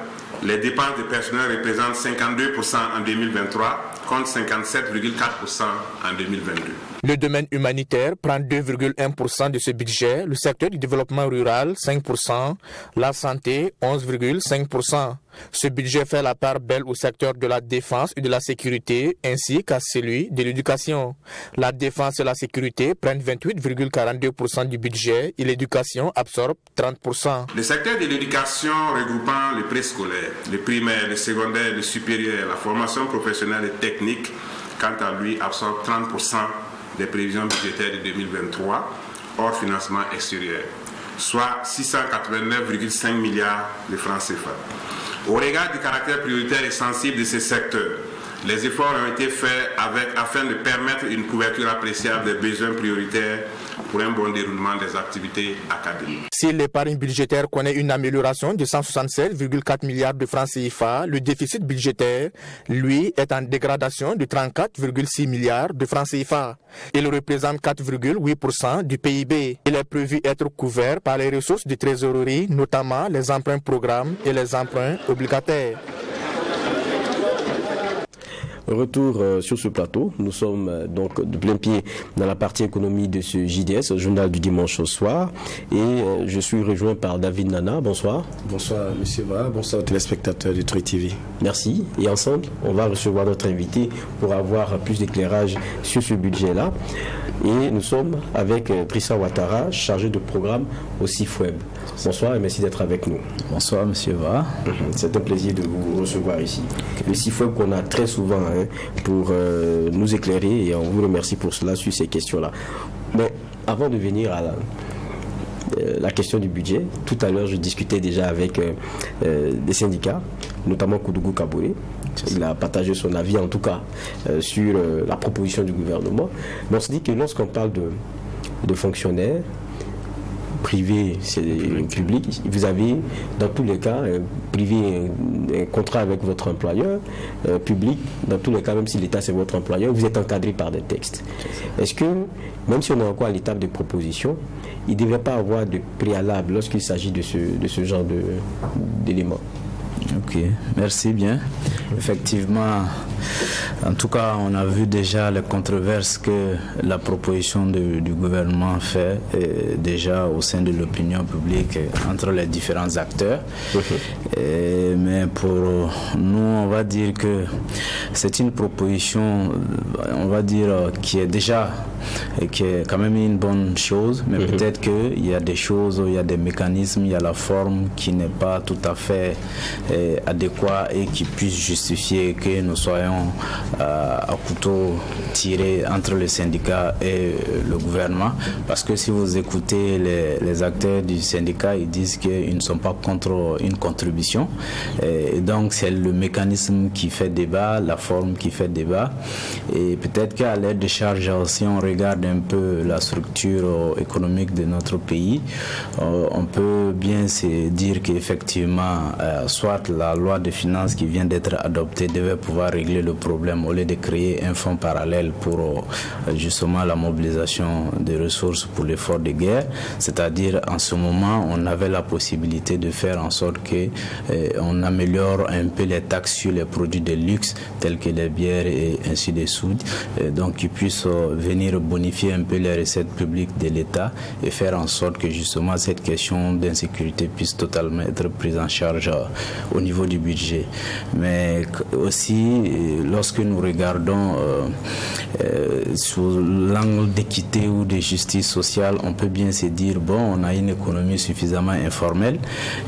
les dépenses de personnel représentent 52% en 2023 contre 57,4% en 2022. Le domaine humanitaire prend 2,1% de ce budget, le secteur du développement rural 5%, la santé 11,5%. Ce budget fait la part belle au secteur de la défense et de la sécurité ainsi qu'à celui de l'éducation. La défense et la sécurité prennent 28,42% du budget et l'éducation absorbe 30%. Le secteur de l'éducation regroupant le préscolaire, le primaire, le secondaire, le supérieur, la formation professionnelle et technique, quant à lui, absorbe 30% des prévisions budgétaires de 2023 hors financement extérieur, soit 689,5 milliards de francs CFA. Au regard du caractère prioritaire et sensible de ces secteurs, les efforts ont été faits afin de permettre une couverture appréciable des besoins prioritaires pour un bon déroulement des activités académiques. Si l'épargne budgétaire connaît une amélioration de 167,4 milliards de francs CFA, le déficit budgétaire, lui, est en dégradation de 34,6 milliards de francs CFA. Il représente 4,8% du PIB. Il est prévu être couvert par les ressources de trésorerie, notamment les emprunts programmes et les emprunts obligataires. Retour sur ce plateau. Nous sommes donc de plein pied dans la partie économie de ce JDS, journal du dimanche au soir. Et je suis rejoint par David Nana. Bonsoir. Bonsoir, monsieur Va. Bonsoir aux téléspectateurs du Truc TV. Merci. Et ensemble, on va recevoir notre invité pour avoir plus d'éclairage sur ce budget-là. Et nous sommes avec Trissa Ouattara, chargé de programme au CIFWeb. Bonsoir et merci d'être avec nous. Bonsoir, monsieur Va. C'est un plaisir de vous recevoir ici. Le CIFWeb qu'on a très souvent pour nous éclairer et on vous remercie pour cela sur ces questions-là. Mais avant de venir à la question du budget, tout à l'heure je discutais déjà avec des syndicats, notamment Koudougou Kaboré. Il a partagé son avis en tout cas sur la proposition du gouvernement. Mais on se dit que lorsqu'on parle de fonctionnaires, privé, c'est public. Vous avez, dans tous les cas, privé, un contrat avec votre employeur, public, dans tous les cas, même si l'État c'est votre employeur, vous êtes encadré par des textes. Est-ce que, même si on est encore à l'étape de proposition, il ne devrait pas avoir de préalable lorsqu'il s'agit de ce genre d'éléments? Ok, merci bien. Effectivement, en tout cas, on a vu déjà les controverses que la proposition du gouvernement fait déjà au sein de l'opinion publique entre les différents acteurs. Mais pour nous, on va dire que c'est une proposition, on va dire, qui est quand même une bonne chose, mais peut-être qu'il y a des choses, il y a des mécanismes, il y a la forme qui n'est pas tout à fait adéquat et qui puisse justifier que nous soyons à couteau tiré entre les syndicats et le gouvernement, parce que si vous écoutez les acteurs du syndicat, ils disent qu'ils ne sont pas contre une contribution, et donc c'est le mécanisme qui fait débat, la forme qui fait débat, et peut-être qu'à l'aide de charge, si on regarde un peu la structure économique de notre pays, on peut bien se dire qu'effectivement soit la loi de finances qui vient d'être adoptée devait pouvoir régler le problème au lieu de créer un fonds parallèle pour justement la mobilisation des ressources pour l'effort de guerre. C'est-à-dire, en ce moment, on avait la possibilité de faire en sorte que on améliore un peu les taxes sur les produits de luxe tels que les bières et ainsi de suite, donc qui puissent venir bonifier un peu les recettes publiques de l'État et faire en sorte que justement cette question d'insécurité puisse totalement être prise en charge au niveau du budget. Mais aussi, lorsque nous regardons sur l'angle d'équité ou de justice sociale, on peut bien se dire, bon, on a une économie suffisamment informelle,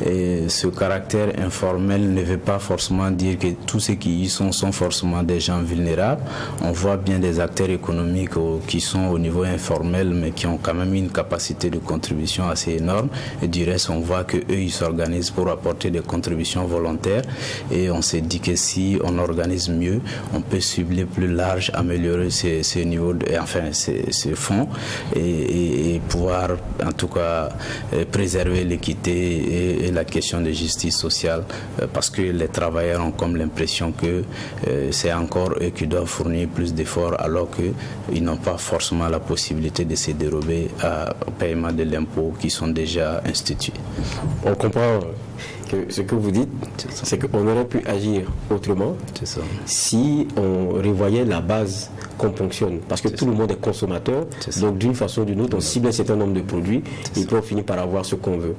et ce caractère informel ne veut pas forcément dire que tous ceux qui y sont forcément des gens vulnérables. On voit bien des acteurs économiques qui sont au niveau informel, mais qui ont quand même une capacité de contribution assez énorme, et du reste, on voit qu'eux, ils s'organisent pour apporter des contributions volontaires, et on s'est dit que si on organise mieux, on peut cibler plus large, améliorer ce niveau, ce fonds, et pouvoir en tout cas préserver l'équité et la question de justice sociale, parce que les travailleurs ont comme l'impression que c'est encore eux qui doivent fournir plus d'efforts, alors qu'ils n'ont pas forcément la possibilité de se dérober au paiement de l'impôt qui sont déjà institués. On comprend que ce que vous dites, c'est qu'on aurait pu agir autrement si on revoyait la base qu'on fonctionne. Parce que tout le monde est consommateur, donc d'une façon ou d'une autre, on cible un certain nombre de produits et puis on finit par avoir ce qu'on veut.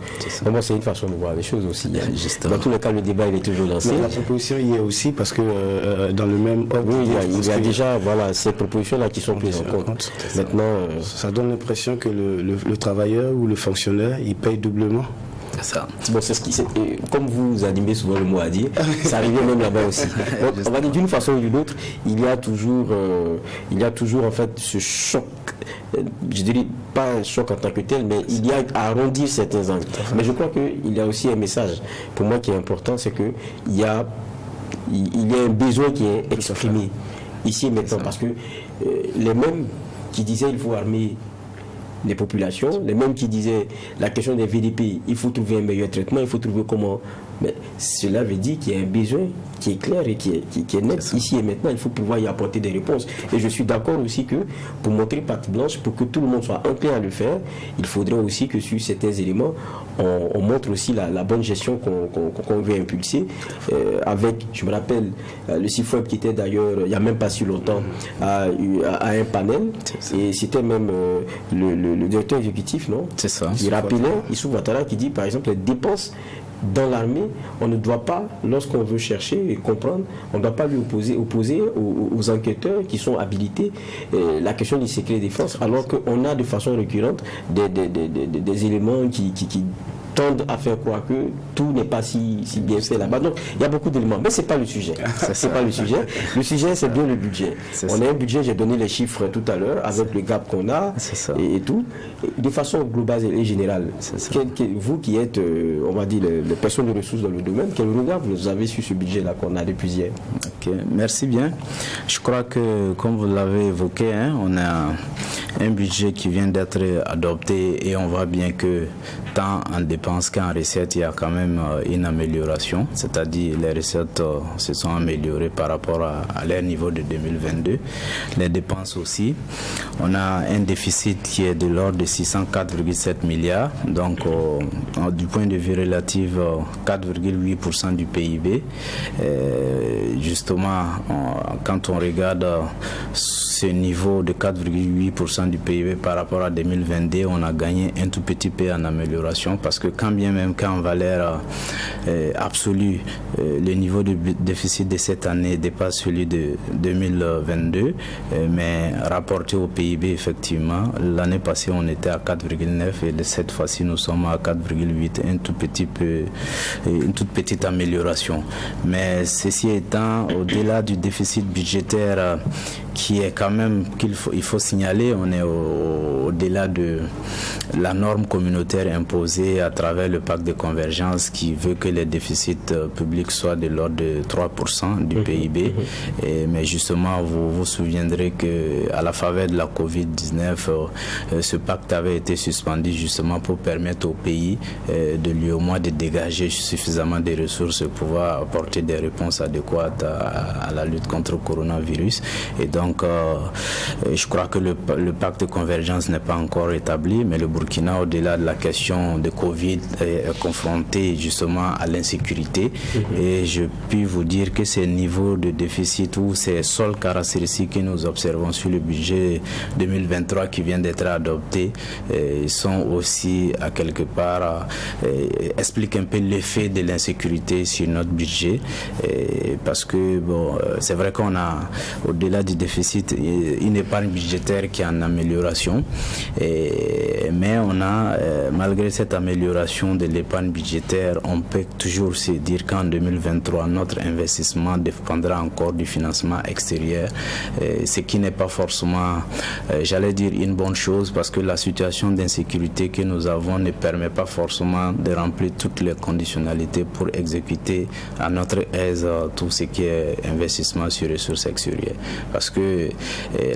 Moi, c'est une façon de voir les choses aussi. Dans tous les cas, le débat il est toujours lancé. Mais la proposition y est aussi parce que dans le même ordre, oui, il y a déjà ces propositions-là qui sont prises en compte. Maintenant, ça donne l'impression que le travailleur ou le fonctionnaire, il paye doublement. Ça. Bon, c'est comme vous animez souvent le mot à dire, ça arrive même là-bas aussi. Donc, on va dire d'une façon ou d'une autre, il y a toujours en fait ce choc. Je dirais pas un choc en tant que tel, mais il y a à arrondir certains angles. Mais je crois qu'il y a aussi un message pour moi qui est important, c'est que il y a un besoin qui est exprimé ici et maintenant, parce que les mêmes qui disaient il faut armer les populations, les mêmes qui disaient la question des VDP, il faut trouver un meilleur traitement, il faut trouver comment. Mais cela veut dire qu'il y a un besoin qui est clair et qui est net ici et maintenant. Il faut pouvoir y apporter des réponses. Et je suis d'accord aussi que pour montrer patte blanche, pour que tout le monde soit enclin à le faire, il faudrait aussi que sur certains éléments, on montre aussi la bonne gestion qu'on veut impulser. Avec, je me rappelle, le CIFOEB qui était d'ailleurs, il n'y a même pas si longtemps, à un panel. Et c'était même le directeur exécutif, non? C'est ça. Il rappelait, Issou Ouattara, qui dit par exemple les dépenses dans l'armée, on ne doit pas, lorsqu'on veut chercher et comprendre, on ne doit pas lui opposer aux enquêteurs qui sont habilités la question du secret défense, alors qu'on a de façon récurrente des éléments qui tendent à faire croire que tout n'est pas si bien fait là-bas. Donc, il y a beaucoup d'éléments. Mais ce n'est pas le sujet. C'est pas le sujet. Le sujet, c'est bien le budget. On a un budget, j'ai donné les chiffres tout à l'heure, avec le gap qu'on a et tout. De façon globale et générale, vous qui êtes, on va dire, les personnes de ressources dans le domaine, quel regard vous avez sur ce budget-là qu'on a depuis hier? Merci bien. Je crois que, comme vous l'avez évoqué, on a un budget qui vient d'être adopté et on voit bien que tant en dépenses qu'en recettes, il y a quand même une amélioration. C'est-à-dire les recettes se sont améliorées par rapport à leur niveau de 2022. Les dépenses aussi. On a un déficit qui est de l'ordre de 604,7 milliards. Donc, du point de vue relatif, 4,8% du PIB. Justement, quand on regarde ce niveau de 4,8% du PIB par rapport à 2022, on a gagné un tout petit peu en amélioration parce que quand bien même qu'en valeur absolue, le niveau de déficit de cette année dépasse celui de 2022, mais rapporté au PIB, effectivement, l'année passée, on était à 4,9 et de cette fois-ci, nous sommes à 4,8, une toute petite amélioration. Mais ceci étant, au-delà du déficit budgétaire qui est quand même, il faut signaler, on est au-delà de la norme communautaire imposée à travers le pacte de convergence qui veut que les déficits publics soient de l'ordre de 3% du PIB. Mais justement, vous vous souviendrez qu'à la faveur de la COVID-19, ce pacte avait été suspendu justement pour permettre au pays de lui au moins de dégager suffisamment de ressources pour pouvoir apporter des réponses adéquates à la lutte contre le coronavirus. Et donc, je crois que le pacte de convergence n'est pas encore établi, mais le Burkina, au-delà de la question de Covid, est confronté justement à l'insécurité. Et je puis vous dire que ces niveaux de déficit ou ces seules caractéristiques que nous observons sur le budget 2023 qui vient d'être adopté sont aussi à quelque part expliquent un peu l'effet de l'insécurité sur notre budget. Parce que bon, c'est vrai qu'on a, au-delà du déficit, une épargne budgétaire qui est en amélioration, mais on a, malgré cette amélioration de l'épargne budgétaire, on peut toujours se dire qu'en 2023, notre investissement dépendra encore du financement extérieur, ce qui n'est pas forcément, j'allais dire, une bonne chose, parce que la situation d'insécurité que nous avons ne permet pas forcément de remplir toutes les conditionnalités pour exécuter à notre aise tout ce qui est investissement sur ressources extérieures. Parce que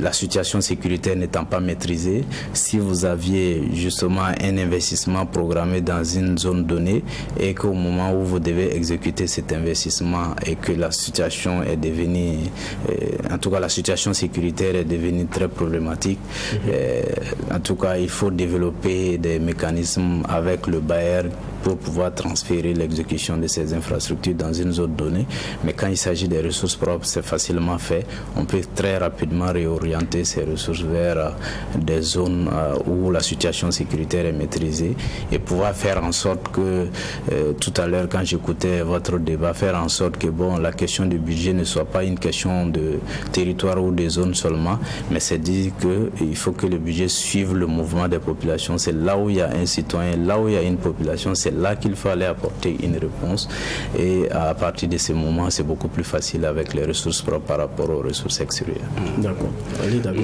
la situation sécuritaire n'étant pas maîtrisée, si vous aviez justement un investissement programmé dans une zone donnée et qu'au moment où vous devez exécuter cet investissement et que la situation est devenue, en tout cas la situation sécuritaire est devenue très problématique, en tout cas il faut développer des mécanismes avec le bailleur pour pouvoir transférer l'exécution de ces infrastructures dans une zone donnée. Mais quand il s'agit des ressources propres, c'est facilement fait. On peut très rapidement réorienter ces ressources vers des zones où la situation sécuritaire est maîtrisée et pouvoir faire en sorte que, tout à l'heure quand j'écoutais votre débat, faire en sorte que bon, la question du budget ne soit pas une question de territoire ou de zone seulement, mais c'est dire qu'il faut que le budget suive le mouvement des populations. C'est là où il y a un citoyen, là où il y a une population, c'est là qu'il fallait apporter une réponse. Et à partir de ce moment, c'est beaucoup plus facile avec les ressources propres par rapport aux ressources extérieures. D'accord.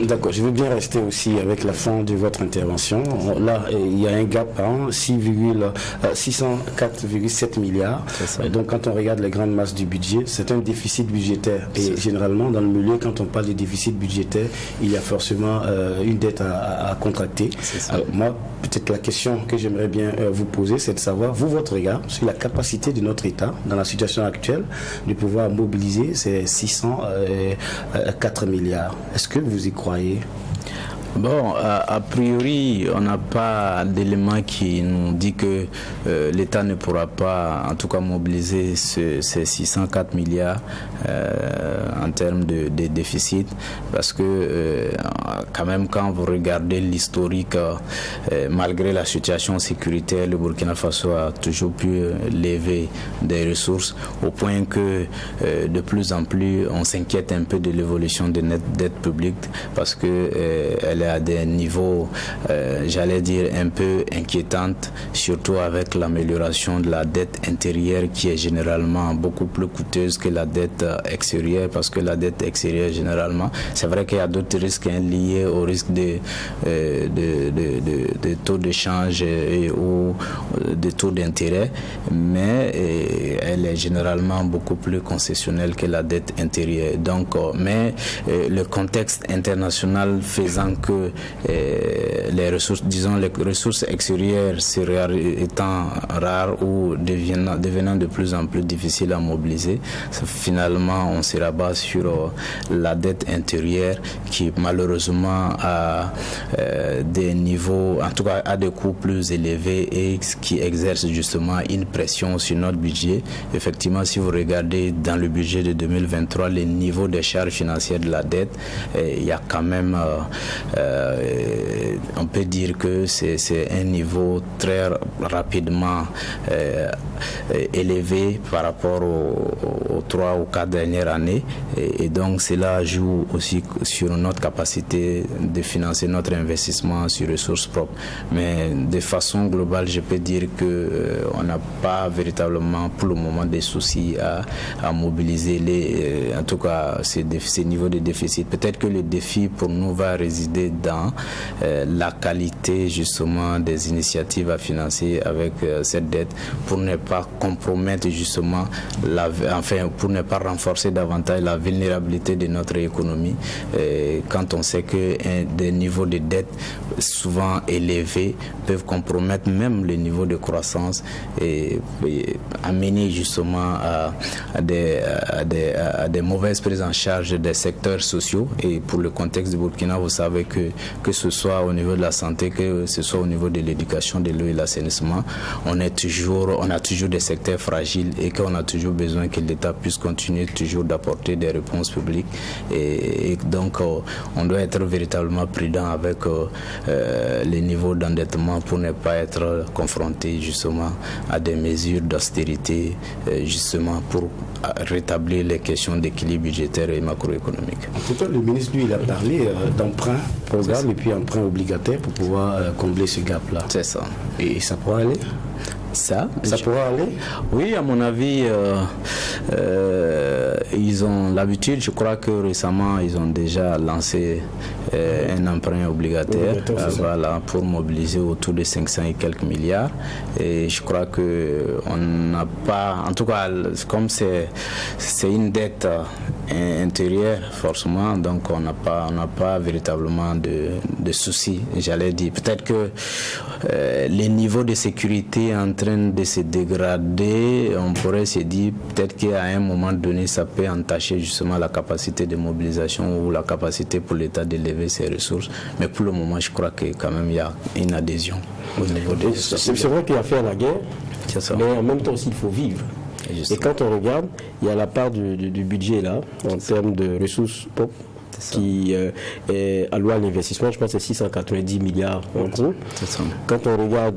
D'accord. Je veux bien rester aussi avec la fin de votre intervention. Là, il y a un gap, 604,7 milliards. Donc, quand on regarde les grandes masses du budget, c'est un déficit budgétaire. Et généralement, dans le milieu, quand on parle de déficit budgétaire, il y a forcément une dette à contracter. Alors, moi, peut-être la question que j'aimerais bien vous poser, c'est de savoir, vous, votre regard sur la capacité de notre État, dans la situation actuelle, de pouvoir mobiliser ces 604 milliards. Est-ce que vous y croyez ? Bon, a priori, on n'a pas d'élément qui nous dit que l'État ne pourra pas, en tout cas, mobiliser ces 604 milliards en termes de déficit, parce que quand même, quand vous regardez l'historique, malgré la situation sécuritaire, le Burkina Faso a toujours pu lever des ressources, au point que de plus en plus, on s'inquiète un peu de l'évolution de notre dette publique, parce que elle est à des niveaux, j'allais dire, un peu inquiétantes, surtout avec l'amélioration de la dette intérieure qui est généralement beaucoup plus coûteuse que la dette extérieure, parce que la dette extérieure, généralement, c'est vrai qu'il y a d'autres risques liés au risque de taux de change ou de taux d'intérêt, mais elle est généralement beaucoup plus concessionnelle que la dette intérieure. Donc, mais le contexte international faisant que les ressources extérieures étant rares ou devenant de plus en plus difficiles à mobiliser, finalement on se rabat sur la dette intérieure qui malheureusement a des niveaux, en tout cas a des coûts plus élevés et qui exerce justement une pression sur notre budget. Effectivement, si vous regardez dans le budget de 2023 les niveaux des charges financières de la dette, il y a quand même, on peut dire que c'est un niveau très rapidement élevé par rapport aux 3 ou 4 dernières années, et donc cela joue aussi sur notre capacité de financer notre investissement sur ressources propres. Mais de façon globale, je peux dire qu'on n'a pas véritablement pour le moment des soucis à mobiliser en tout cas ces niveaux de déficit. Peut-être que le défi pour nous va résider dans la qualité justement des initiatives à financer avec cette dette, pour ne pas compromettre justement pour ne pas renforcer davantage la vulnérabilité de notre économie, quand on sait que des niveaux de dette souvent élevés peuvent compromettre même les niveaux de croissance et amener justement à des mauvaises prises en charge des secteurs sociaux. Et pour le contexte du Burkina, vous savez que ce soit au niveau de la santé, que ce soit au niveau de l'éducation, de l'eau et l'assainissement, on a toujours des secteurs fragiles et qu'on a toujours besoin que l'État puisse continuer toujours d'apporter des réponses publiques. Et donc, on doit être véritablement prudent avec les niveaux d'endettement pour ne pas être confronté justement à des mesures d'austérité, justement pour rétablir les questions d'équilibre budgétaire et macroéconomique. Pourtant, le ministre, lui, il a parlé d'emprunt programme et puis emprunt obligataire pour pouvoir combler ce gap-là. C'est ça. Et ça pourra aller? Ça pourra aller? Oui, à mon avis, ils ont l'habitude. Je crois que récemment, ils ont déjà lancé un emprunt obligataire pour mobiliser autour de 500 et quelques milliards. Et je crois qu'on n'a pas, en tout cas, comme c'est une dette intérieure, forcément, donc on n'a pas véritablement de soucis, j'allais dire. Peut-être que les niveaux de sécurité en train de se dégrader, on pourrait se dire peut-être qu'à un moment donné ça peut entacher justement la capacité de mobilisation ou la capacité pour l'État d'élever ses ressources, mais pour le moment je crois que quand même il y a une adhésion au niveau des... C'est vrai qu'il y a fait la guerre, mais en même temps aussi il faut vivre. Et quand on regarde, il y a la part du budget là en termes de ressources propres qui est alloué à l'investissement, je pense que c'est 690 milliards en gros. Quand on regarde,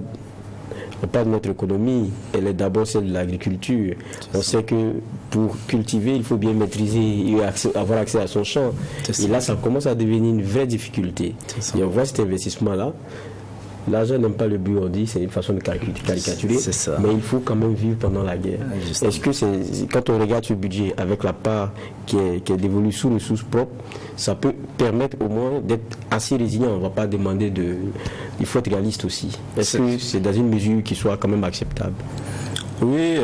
on parle de notre économie, elle est d'abord celle de l'agriculture. On sait que pour cultiver, il faut bien maîtriser et avoir accès à son champ. Et là, ça commence à devenir une vraie difficulté. Et on voit cet investissement-là. L'argent n'aime pas le bureaucratie, c'est une façon de caricaturer, mais il faut quand même vivre pendant la guerre. Est-ce que quand on regarde ce budget avec la part qui est dévolue sous ressources propres, ça peut permettre au moins d'être assez résilient? On ne va pas demander il faut être réaliste aussi. Est-ce que c'est dans une mesure qui soit quand même acceptable? Oui,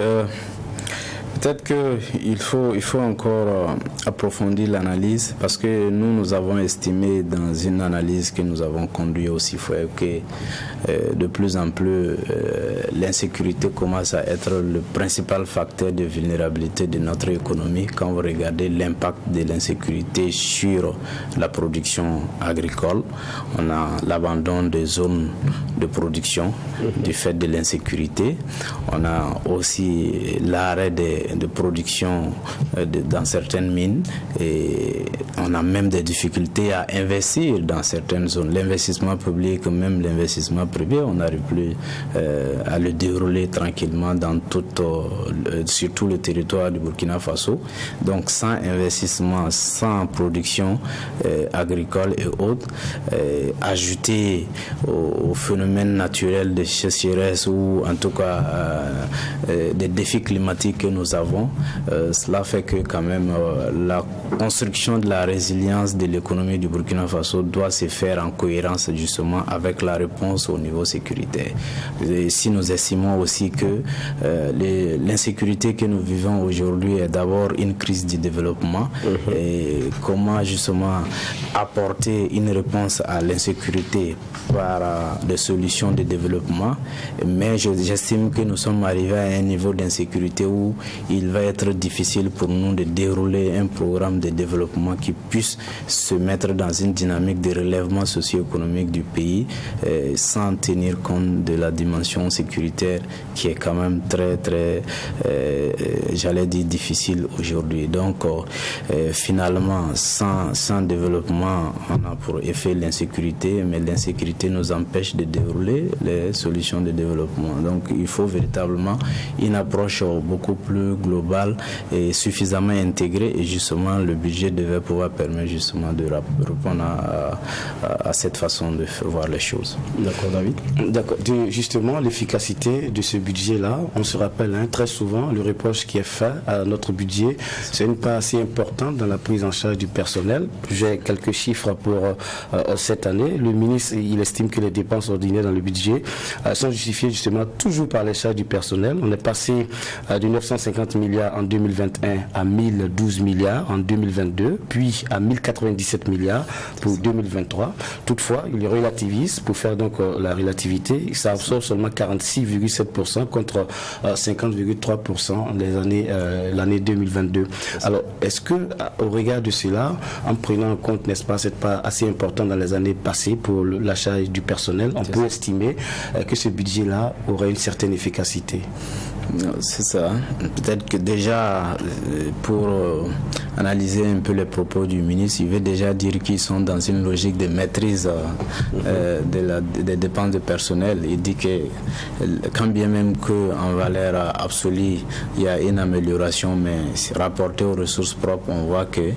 peut-être qu'il faut encore approfondir l'analyse, parce que nous avons estimé dans une analyse que nous avons conduite aussi que de plus en plus l'insécurité commence à être le principal facteur de vulnérabilité de notre économie. Quand vous regardez l'impact de l'insécurité sur la production agricole, on a l'abandon des zones de production du fait de l'insécurité. On a aussi l'arrêt des de production dans certaines mines, et on a même des difficultés à investir dans certaines zones. L'investissement public, même l'investissement privé, on n'arrive plus à le dérouler tranquillement sur tout le territoire du Burkina Faso. Donc sans investissement, sans production agricole et autres, ajouté au phénomène naturel de sécheresse ou en tout cas des défis climatiques que nous avons, cela fait que quand même la construction de la résilience de l'économie du Burkina Faso doit se faire en cohérence justement avec la réponse au niveau sécuritaire. Et si nous estimons aussi que l'insécurité que nous vivons aujourd'hui est d'abord une crise du développement, et comment justement apporter une réponse à l'insécurité par des solutions de développement, mais j'estime que nous sommes arrivés à un niveau d'insécurité où il va être difficile pour nous de dérouler un programme de développement qui puisse se mettre dans une dynamique de relèvement socio-économique du pays sans tenir compte de la dimension sécuritaire qui est quand même très j'allais dire difficile aujourd'hui. Donc finalement sans développement, on a pour effet l'insécurité, mais l'insécurité nous empêche de dérouler les solutions de développement. Donc il faut véritablement une approche beaucoup plus globale et suffisamment intégrée, et justement le budget devait pouvoir permettre justement de répondre à cette façon de voir les choses. D'accord, David. D'accord. Justement, l'efficacité de ce budget-là, on se rappelle très souvent le reproche qui est fait à notre budget, c'est une part assez importante dans la prise en charge du personnel. J'ai quelques chiffres pour cette année. Le ministre, il estime que les dépenses ordinaires dans le budget sont justifiées justement toujours par les charges du personnel. On est passé de 950 milliards en 2021 à 1012 milliards en 2022, puis à 1097 milliards pour 2023. Toutefois, il relativise, pour faire donc la relativité, ça absorbe seulement 46,7% contre 50,3% l'année 2022. Alors, est-ce que, au regard de cela, en prenant en compte, n'est-ce pas, cette part assez importante dans les années passées pour la charge du personnel, on peut estimer que ce budget-là aurait une certaine efficacité? C'est ça. Peut-être que déjà, pour analyser un peu les propos du ministre, il veut déjà dire qu'ils sont dans une logique de maîtrise des dépenses de personnel. Il dit que quand bien même qu'en valeur absolue, il y a une amélioration, mais rapporté aux ressources propres, on voit qu'il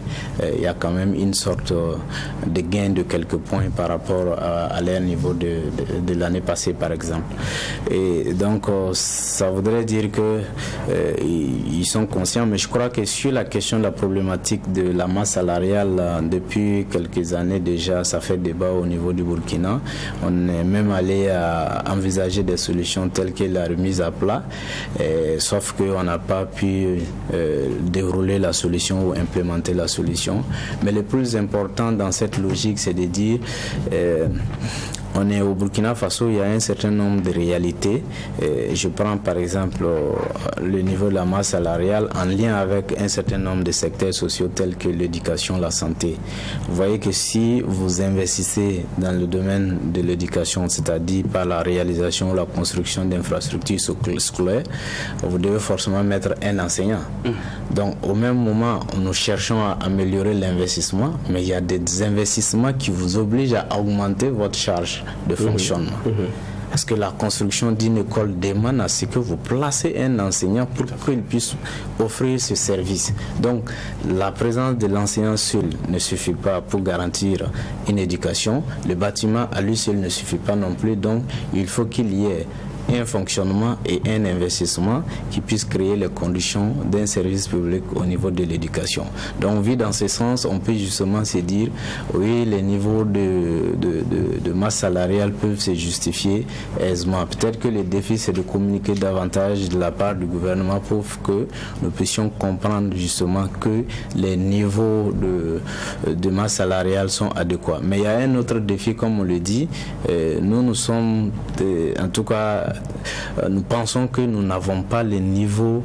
y a quand même une sorte de gain de quelques points par rapport à leur niveau de l'année passée, par exemple. Et donc, ça voudrait dire qu'ils sont conscients, mais je crois que sur la question de la problématique de la masse salariale, depuis quelques années déjà, ça fait débat au niveau du Burkina. On est même allé à envisager des solutions telles que la remise à plat, sauf qu'on n'a pas pu dérouler la solution ou implémenter la solution. Mais le plus important dans cette logique, c'est de dire on est au Burkina Faso, il y a un certain nombre de réalités. Je prends par exemple le niveau de la masse salariale en lien avec un certain nombre de secteurs sociaux tels que l'éducation, la santé. Vous voyez que si vous investissez dans le domaine de l'éducation, c'est-à-dire par la réalisation, la construction d'infrastructures scolaires, vous devez forcément mettre un enseignant. Donc au même moment, nous cherchons à améliorer l'investissement, mais il y a des investissements qui vous obligent à augmenter votre charge de fonctionnement. Parce que la construction d'une école demande à ce que vous placez un enseignant pour qu'il puisse offrir ce service. Donc, la présence de l'enseignant seul ne suffit pas pour garantir une éducation. Le bâtiment à lui seul ne suffit pas non plus. Donc, il faut qu'il y ait un fonctionnement et un investissement qui puisse créer les conditions d'un service public au niveau de l'éducation. Donc, vu dans ce sens, on peut justement se dire, oui, les niveaux de masse salariale peuvent se justifier aisément. Peut-être que le défi, c'est de communiquer davantage de la part du gouvernement pour que nous puissions comprendre justement que les niveaux de masse salariale sont adéquats. Mais il y a un autre défi, comme on le dit, nous sommes, en tout cas, nous pensons que nous n'avons pas le niveau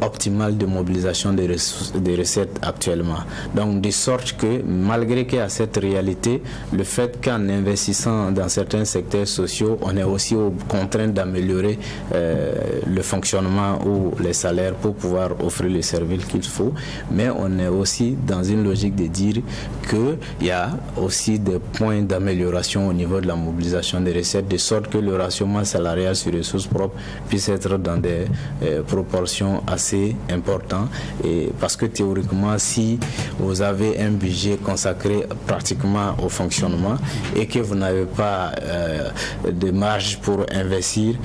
optimal de mobilisation des recettes actuellement. Donc de sorte que malgré qu'il y a cette réalité, le fait qu'en investissant dans certains secteurs sociaux, on est aussi contraint d'améliorer le fonctionnement ou les salaires pour pouvoir offrir les services qu'il faut, mais on est aussi dans une logique de dire qu'il y a aussi des points d'amélioration au niveau de la mobilisation des recettes, de sorte que le ratio masse salariale sur ressources propres puisse être dans des proportions assez importantes. Et parce que théoriquement, si vous avez un budget consacré pratiquement au fonctionnement et que vous n'avez pas de marge pour investir,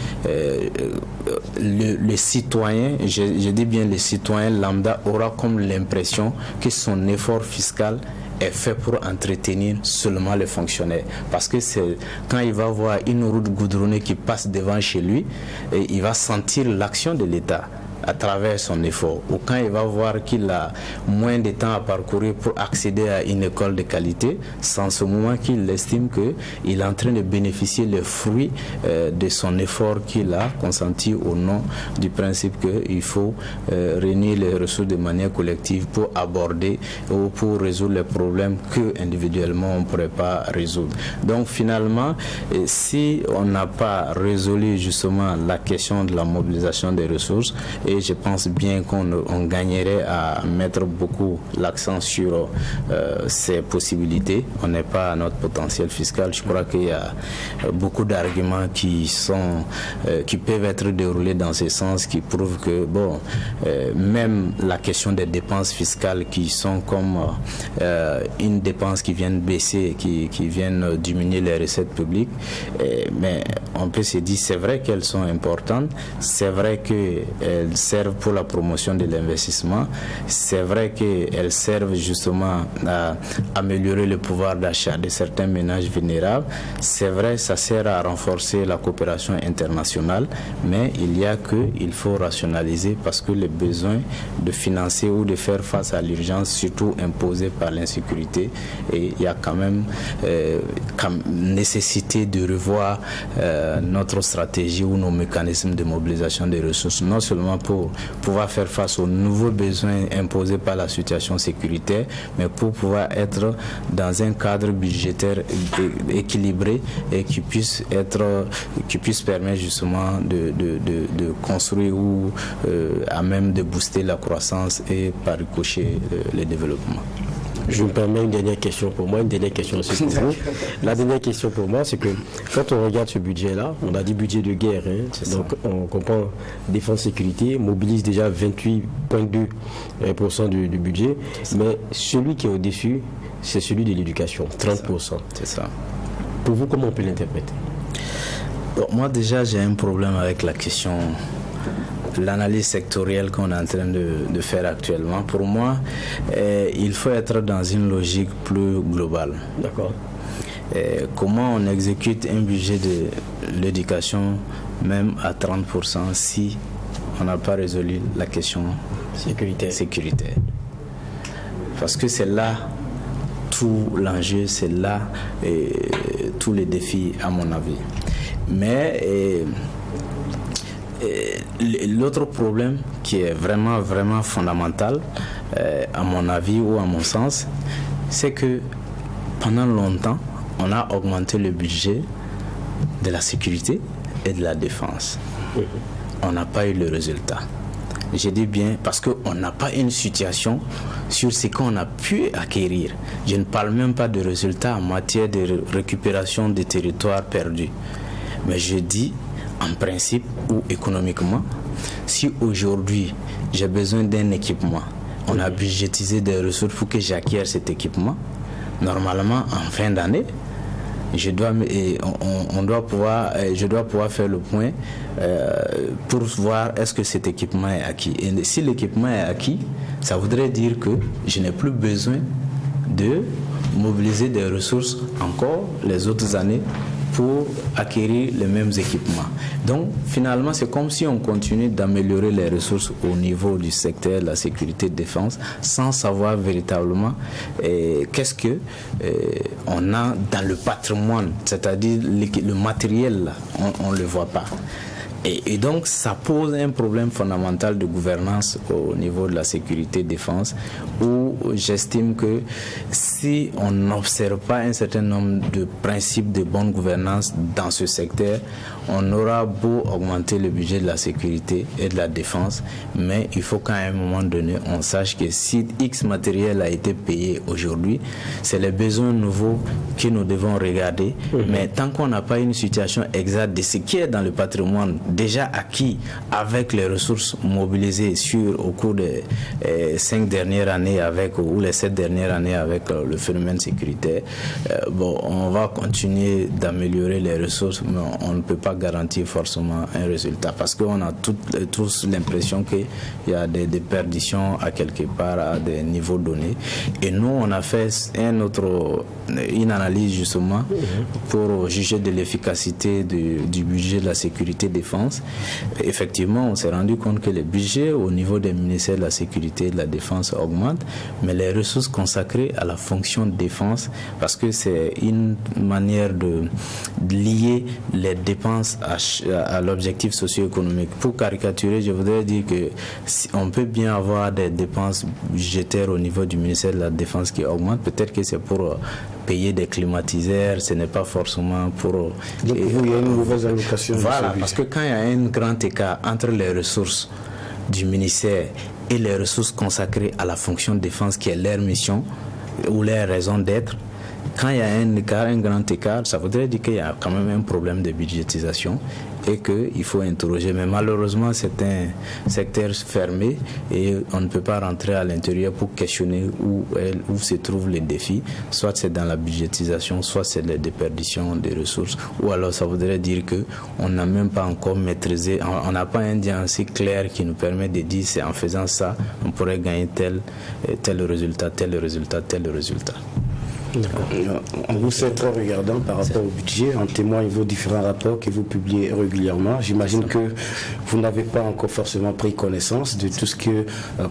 le citoyen, je dis bien le citoyen lambda, aura comme l'impression que son effort fiscal est fait pour entretenir seulement les fonctionnaires. Parce que c'est quand il va voir une route goudronnée qui passe devant chez lui, et il va sentir l'action de l'État à travers son effort, ou quand il va voir qu'il a moins de temps à parcourir pour accéder à une école de qualité, c'est en ce moment qu'il estime qu'il est en train de bénéficier les fruits de son effort qu'il a consenti au nom du principe qu'il faut réunir les ressources de manière collective pour aborder ou pour résoudre les problèmes que individuellement on ne pourrait pas résoudre. Donc finalement, si on n'a pas résolu justement la question de la mobilisation des ressources, et je pense bien qu'on gagnerait à mettre beaucoup l'accent sur ces possibilités. On n'est pas à notre potentiel fiscal. Je crois qu'il y a beaucoup d'arguments qui peuvent être déroulés dans ce sens, qui prouvent que même la question des dépenses fiscales qui sont comme une dépense qui vient baisser, qui viennent diminuer les recettes publiques, mais on peut se dire c'est vrai qu'elles sont importantes, c'est vrai qu'elles servent pour la promotion de l'investissement, c'est vrai qu'elles servent justement à améliorer le pouvoir d'achat de certains ménages vulnérables, c'est vrai ça sert à renforcer la coopération internationale, mais il faut rationaliser parce que les besoins de financer ou de faire face à l'urgence, surtout imposée par l'insécurité, et il y a quand même nécessité de revoir notre stratégie ou nos mécanismes de mobilisation des ressources, non seulement pour pouvoir faire face aux nouveaux besoins imposés par la situation sécuritaire, mais pour pouvoir être dans un cadre budgétaire équilibré et qui puisse permettre justement de construire ou à même de booster la croissance et par ricochet le développement. Je me permets une dernière question pour moi, une dernière question aussi pour vous. La dernière question pour moi, c'est que quand on regarde ce budget-là, on a dit budget de guerre, donc on comprend défense-sécurité, mobilise déjà 28,2% du budget, mais celui qui est au-dessus, c'est celui de l'éducation, 30%. C'est ça. Pour vous, comment on peut l'interpréter? Moi déjà, j'ai un problème avec la question, l'analyse sectorielle qu'on est en train de faire actuellement. Pour moi, il faut être dans une logique plus globale. D'accord. Comment on exécute un budget de l'éducation même à 30% si on n'a pas résolu la question sécuritaire. Parce que c'est là tout l'enjeu, c'est là tous les défis à mon avis. Mais l'autre problème qui est vraiment, vraiment fondamental, à mon avis ou à mon sens, c'est que pendant longtemps, on a augmenté le budget de la sécurité et de la défense. On n'a pas eu le résultat. Je dis bien parce qu'on n'a pas une situation sur ce qu'on a pu acquérir. Je ne parle même pas de résultats en matière de récupération des territoires perdus. Mais je dis en principe ou économiquement, si aujourd'hui j'ai besoin d'un équipement, on a budgétisé des ressources pour que j'acquière cet équipement, normalement en fin d'année, je dois pouvoir faire le point pour voir est-ce que cet équipement est acquis. Et si l'équipement est acquis, ça voudrait dire que je n'ai plus besoin de mobiliser des ressources encore les autres années pour acquérir les mêmes équipements. Donc finalement c'est comme si on continue d'améliorer les ressources au niveau du secteur de la sécurité de défense sans savoir véritablement qu'est-ce que on a dans le patrimoine, c'est-à-dire le matériel là, on ne le voit pas. Et donc, ça pose un problème fondamental de gouvernance au niveau de la sécurité-défense, où j'estime que si on n'observe pas un certain nombre de principes de bonne gouvernance dans ce secteur, on aura beau augmenter le budget de la sécurité et de la défense, mais il faut qu'à un moment donné, on sache que si X matériel a été payé aujourd'hui, c'est les besoins nouveaux que nous devons regarder. Mais tant qu'on n'a pas une situation exacte de ce qui est dans le patrimoine déjà acquis avec les ressources mobilisées au cours des 5 dernières années ou les 7 dernières années avec le phénomène sécuritaire, on va continuer d'améliorer les ressources, mais on ne peut pas garantir forcément un résultat parce qu'on a tous l'impression qu'il y a des perditions à quelque part à des niveaux donnés. Et nous, on a fait une analyse justement pour juger de l'efficacité du budget de la sécurité-défense. Effectivement, on s'est rendu compte que les budgets au niveau des ministères de la sécurité et de la défense augmentent, mais les ressources consacrées à la fonction de défense, parce que c'est une manière de lier les dépenses à l'objectif socio-économique. Pour caricaturer, je voudrais dire que on peut bien avoir des dépenses budgétaires au niveau du ministère de la Défense qui augmentent. Peut-être que c'est pour payer des climatiseurs, ce n'est pas forcément pour... Donc il y a une mauvaise allocation. Voilà, parce que quand il y a un grand écart entre les ressources du ministère et les ressources consacrées à la fonction de défense qui est leur mission ou leur raison d'être, quand il y a un grand écart, ça voudrait dire qu'il y a quand même un problème de budgétisation et qu'il faut interroger. Mais malheureusement, c'est un secteur fermé et on ne peut pas rentrer à l'intérieur pour questionner où se trouvent les défis. Soit c'est dans la budgétisation, soit c'est la déperdition des ressources. Ou alors ça voudrait dire qu'on n'a même pas encore maîtrisé, on n'a pas un diagnostic clair qui nous permet de dire c'est en faisant ça, on pourrait gagner tel résultat, tel résultat, tel résultat. On vous sait très regardant par rapport au budget, en témoignent vos différents rapports que vous publiez régulièrement. J'imagine que vous n'avez pas encore forcément pris connaissance de tout ce que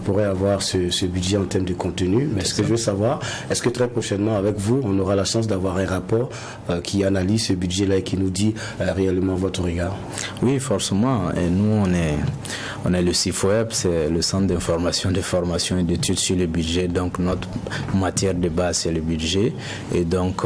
pourrait avoir ce budget en termes de contenu. Mais ce que je veux savoir, est-ce que très prochainement avec vous, on aura la chance d'avoir un rapport qui analyse ce budget-là et qui nous dit réellement votre regard? Oui, forcément. Et nous, on est le CIFOEP, c'est le Centre d'information, de formation et d'études sur le budget. Donc notre matière de base, c'est le budget. Et donc,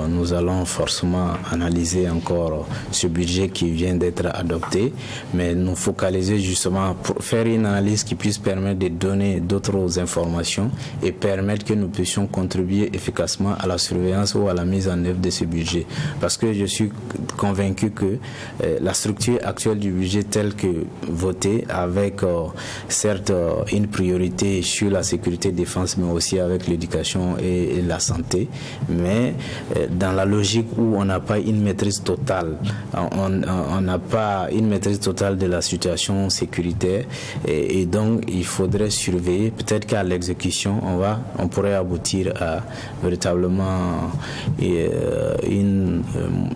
nous allons forcément analyser encore ce budget qui vient d'être adopté, mais nous focaliser justement pour faire une analyse qui puisse permettre de donner d'autres informations et permettre que nous puissions contribuer efficacement à la surveillance ou à la mise en œuvre de ce budget. Parce que je suis convaincu que la structure actuelle du budget tel que voté, avec certes une priorité sur la sécurité défense, mais aussi avec l'éducation et la santé, mais dans la logique où on n'a pas une maîtrise totale, on n'a pas une maîtrise totale de la situation sécuritaire et donc il faudrait surveiller. Peut-être qu'à l'exécution, on pourrait aboutir à véritablement une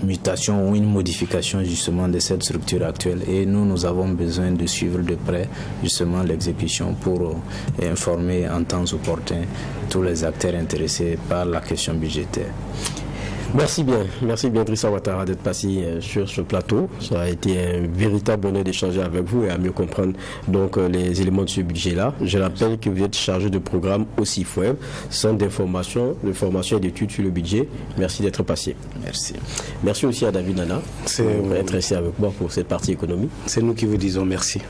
mutation ou une modification justement de cette structure actuelle. Et nous avons besoin de suivre de près justement l'exécution pour informer en temps opportun tous les acteurs intéressés par la question budgétaire. Merci bien Drissa Ouattara d'être passé sur ce plateau. Ça a été un véritable bonheur d'échanger avec vous et à mieux comprendre donc les éléments de ce budget-là. Je rappelle que vous êtes chargé de programme au CIFOEP, Centre d'information, de formation et d'études sur le budget. Merci d'être passé. Merci. Merci aussi à David Nana d'être resté avec moi pour cette partie économie. C'est nous qui vous disons merci.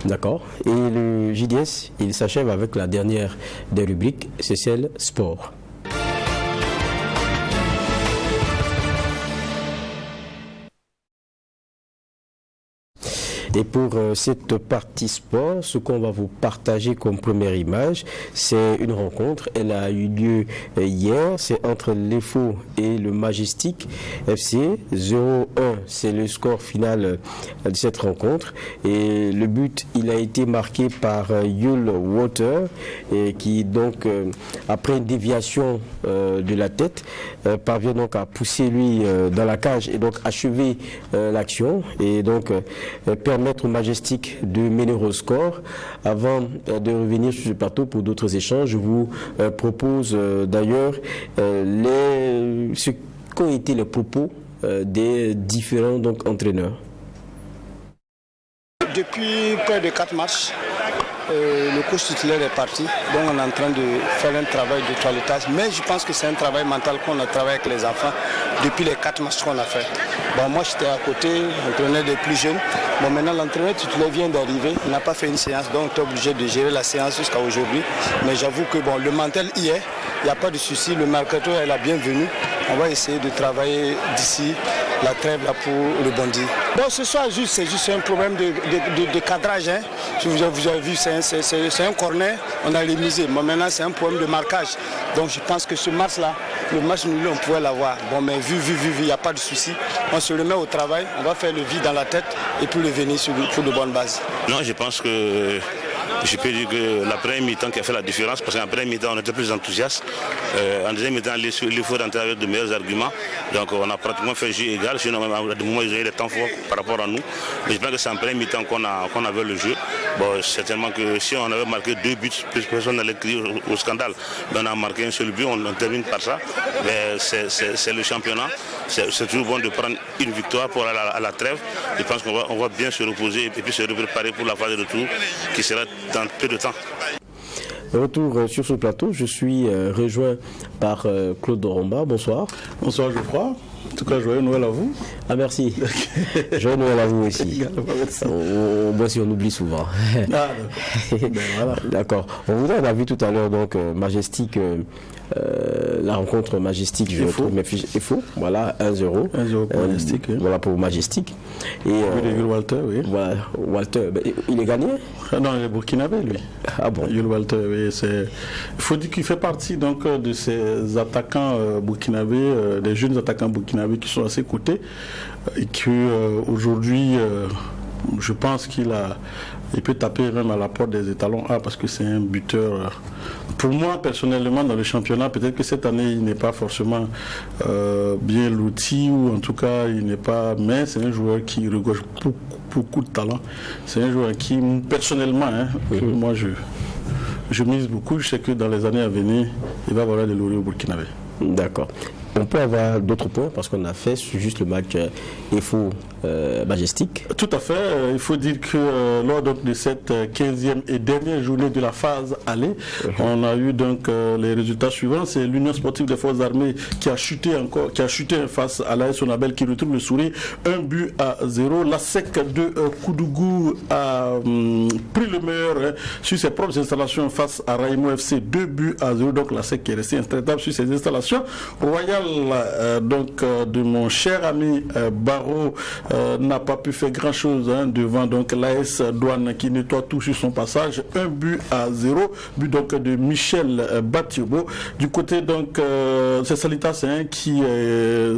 D'accord. Et le JDS, il s'achève avec la dernière des rubriques, c'est celle sport. Et pour cette partie sport, ce qu'on va vous partager comme première image, c'est une rencontre. Elle a eu lieu hier. C'est entre l'EFO et le Majestic FC. 0-1, c'est le score final de cette rencontre. Et le but, il a été marqué par Yul Water, qui donc, après une déviation de la tête, parvient donc à pousser lui dans la cage et donc achever l'action et donc permettre au Majestic de mener au score. Avant de revenir sur ce plateau pour d'autres échanges, je vous propose d'ailleurs ce qu'ont été les propos des différents donc entraîneurs. depuis près de 4 matchs, le coach titulaire est parti. Donc on est en train de faire un travail de toilettage. Mais je pense que c'est un travail mental qu'on a travaillé avec les enfants depuis les 4 matchs qu'on a fait. Bon, moi j'étais à côté, l'entraîneur des plus jeunes. Bon, maintenant l'entraîneur titulaire vient d'arriver. Il n'a pas fait une séance, donc on est obligé de gérer la séance jusqu'à aujourd'hui. Mais j'avoue que bon, le mental y est. Il n'y a pas de souci. Le mercato est la bienvenue. On va essayer de travailler d'ici la trêve là pour rebondir. Bon, ce soir, c'est juste un problème de cadrage. Hein. Vous avez vu, c'est un corner, on a rémisé. Bon, maintenant, c'est un problème de marquage. Donc, je pense que ce match-là, le match nul, on pouvait l'avoir. Bon, mais vu, il n'y a pas de souci. On se remet au travail, on va faire le vide dans la tête et puis revenir sur de bonnes bases. Non, je pense que je peux dire que la première mi-temps qui a fait la différence, parce qu'en première mi-temps on était plus enthousiaste. En deuxième mi-temps, il faut rentrer avec de meilleurs arguments. Donc on a pratiquement fait jeu égal, sinon même à des moments ils ont eu des temps forts par rapport à nous. Mais je pense que c'est en première mi-temps qu'on avait le jeu. Bon, certainement que si on avait marqué 2 buts, plus personne n'allait crier au scandale. Mais on a marqué un seul but, on termine par ça. Mais c'est le championnat. C'est toujours bon de prendre une victoire pour aller à la trêve. Je pense qu'on va bien se reposer et puis se préparer pour la phase de retour qui sera dans peu de temps. Retour sur ce plateau, je suis rejoint par Claude Doromba. Bonsoir. Bonsoir Geoffroy. En tout cas, joyeux Noël à vous. Ah merci. Joyeux Noël à vous aussi. Moi aussi on oublie souvent. Ah d'accord. Ben, voilà. D'accord. On a vu tout à l'heure donc Majestic. La rencontre Majestic, je retrouve mes fiches faux. Voilà, 1-0. 1-0 pour Majestic. Voilà pour Majestic. Et Yul Walter, oui. Voilà, Walter, il est gagné. Non, il est burkinabé, lui. Ah bon. Yul Walter, oui. Il faut dire qu'il fait partie donc de ces attaquants burkinabés, des jeunes attaquants burkinabés qui sont à ses côtés et que aujourd'hui, je pense qu'il peut taper même à la porte des étalons A parce que c'est un buteur. Pour moi, personnellement, dans le championnat, peut-être que cette année, il n'est pas forcément bien loti ou en tout cas, il n'est pas. Mais c'est un joueur qui regorge beaucoup de talent. C'est un joueur qui, personnellement, moi, je mise beaucoup. Je sais que dans les années à venir, il va avoir des lauriers au Burkinabé. D'accord. On peut avoir d'autres points parce qu'on a fait juste le match EFO Majestic. Tout à fait. Il faut dire que lors donc, de cette 15e et dernière journée de la phase aller, on a eu donc les résultats suivants. C'est l'Union sportive des forces armées qui a chuté face à l'AS Sonabel qui retrouve le sourire 1-0. La SEC de Koudougou a pris le meilleur sur ses propres installations face à Raimo FC 2-0. Donc la SEC qui est restée intraitable sur ses installations. Royal donc de mon cher ami Barreau n'a pas pu faire grand chose devant donc l'AS Douane qui nettoie tout sur son passage. 1-0, but donc de Michel Batiobo. Du côté donc c'est Salitas qui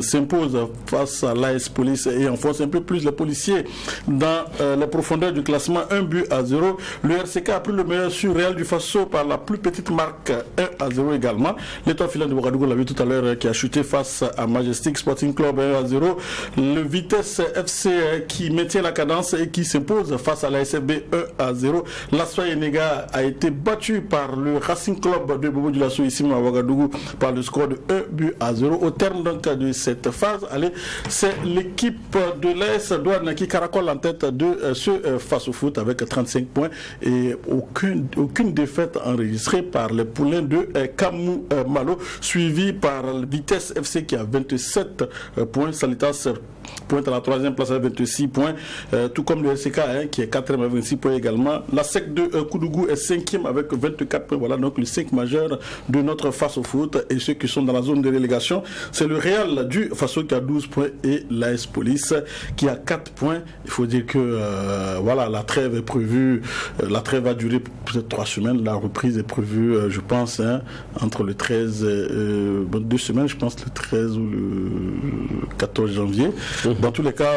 s'impose face à l'AS Police et enfonce un peu plus les policiers dans les profondeurs du classement. 1-0. Le RCK a pris le meilleur sur Real du Faso par la plus petite marque 1-0 également. L'étoile filante de Ouagadougou l'a vu tout à l'heure qui a chuté face à Majestic Sporting Club 1-0. Le Vitesse FC qui maintient la cadence et qui s'impose face à la SFB 1-0. L'Assoy Enega a été battu par le Racing Club de Bobo Dioulasso ici à Ouagadougou par le score de 1-0. Au terme donc de cette phase, c'est l'équipe de l'AS Douane qui caracole en tête de ce face au foot avec 35 points et aucune défaite enregistrée par les poulains de Kamou Malo, suivi par Vitesse FC qui a 27 points. Salitas pointe à la 3e place avec 26 points, tout comme le SCK qui est 4e avec 26 points également. La SEC de Koudougou est 5e avec 24 points. Voilà donc les 5 majeurs de notre face au foot. Et ceux qui sont dans la zone de relégation, c'est le Real du Faso qui a 12 points et l'AS Police qui a 4 points. Il faut dire que voilà, la trêve est prévue. La trêve va durer peut-être 3 semaines. La reprise est prévue, je pense, entre le 13 2 semaines, je pense le 13 ou le 14 janvier. Dans tous les cas,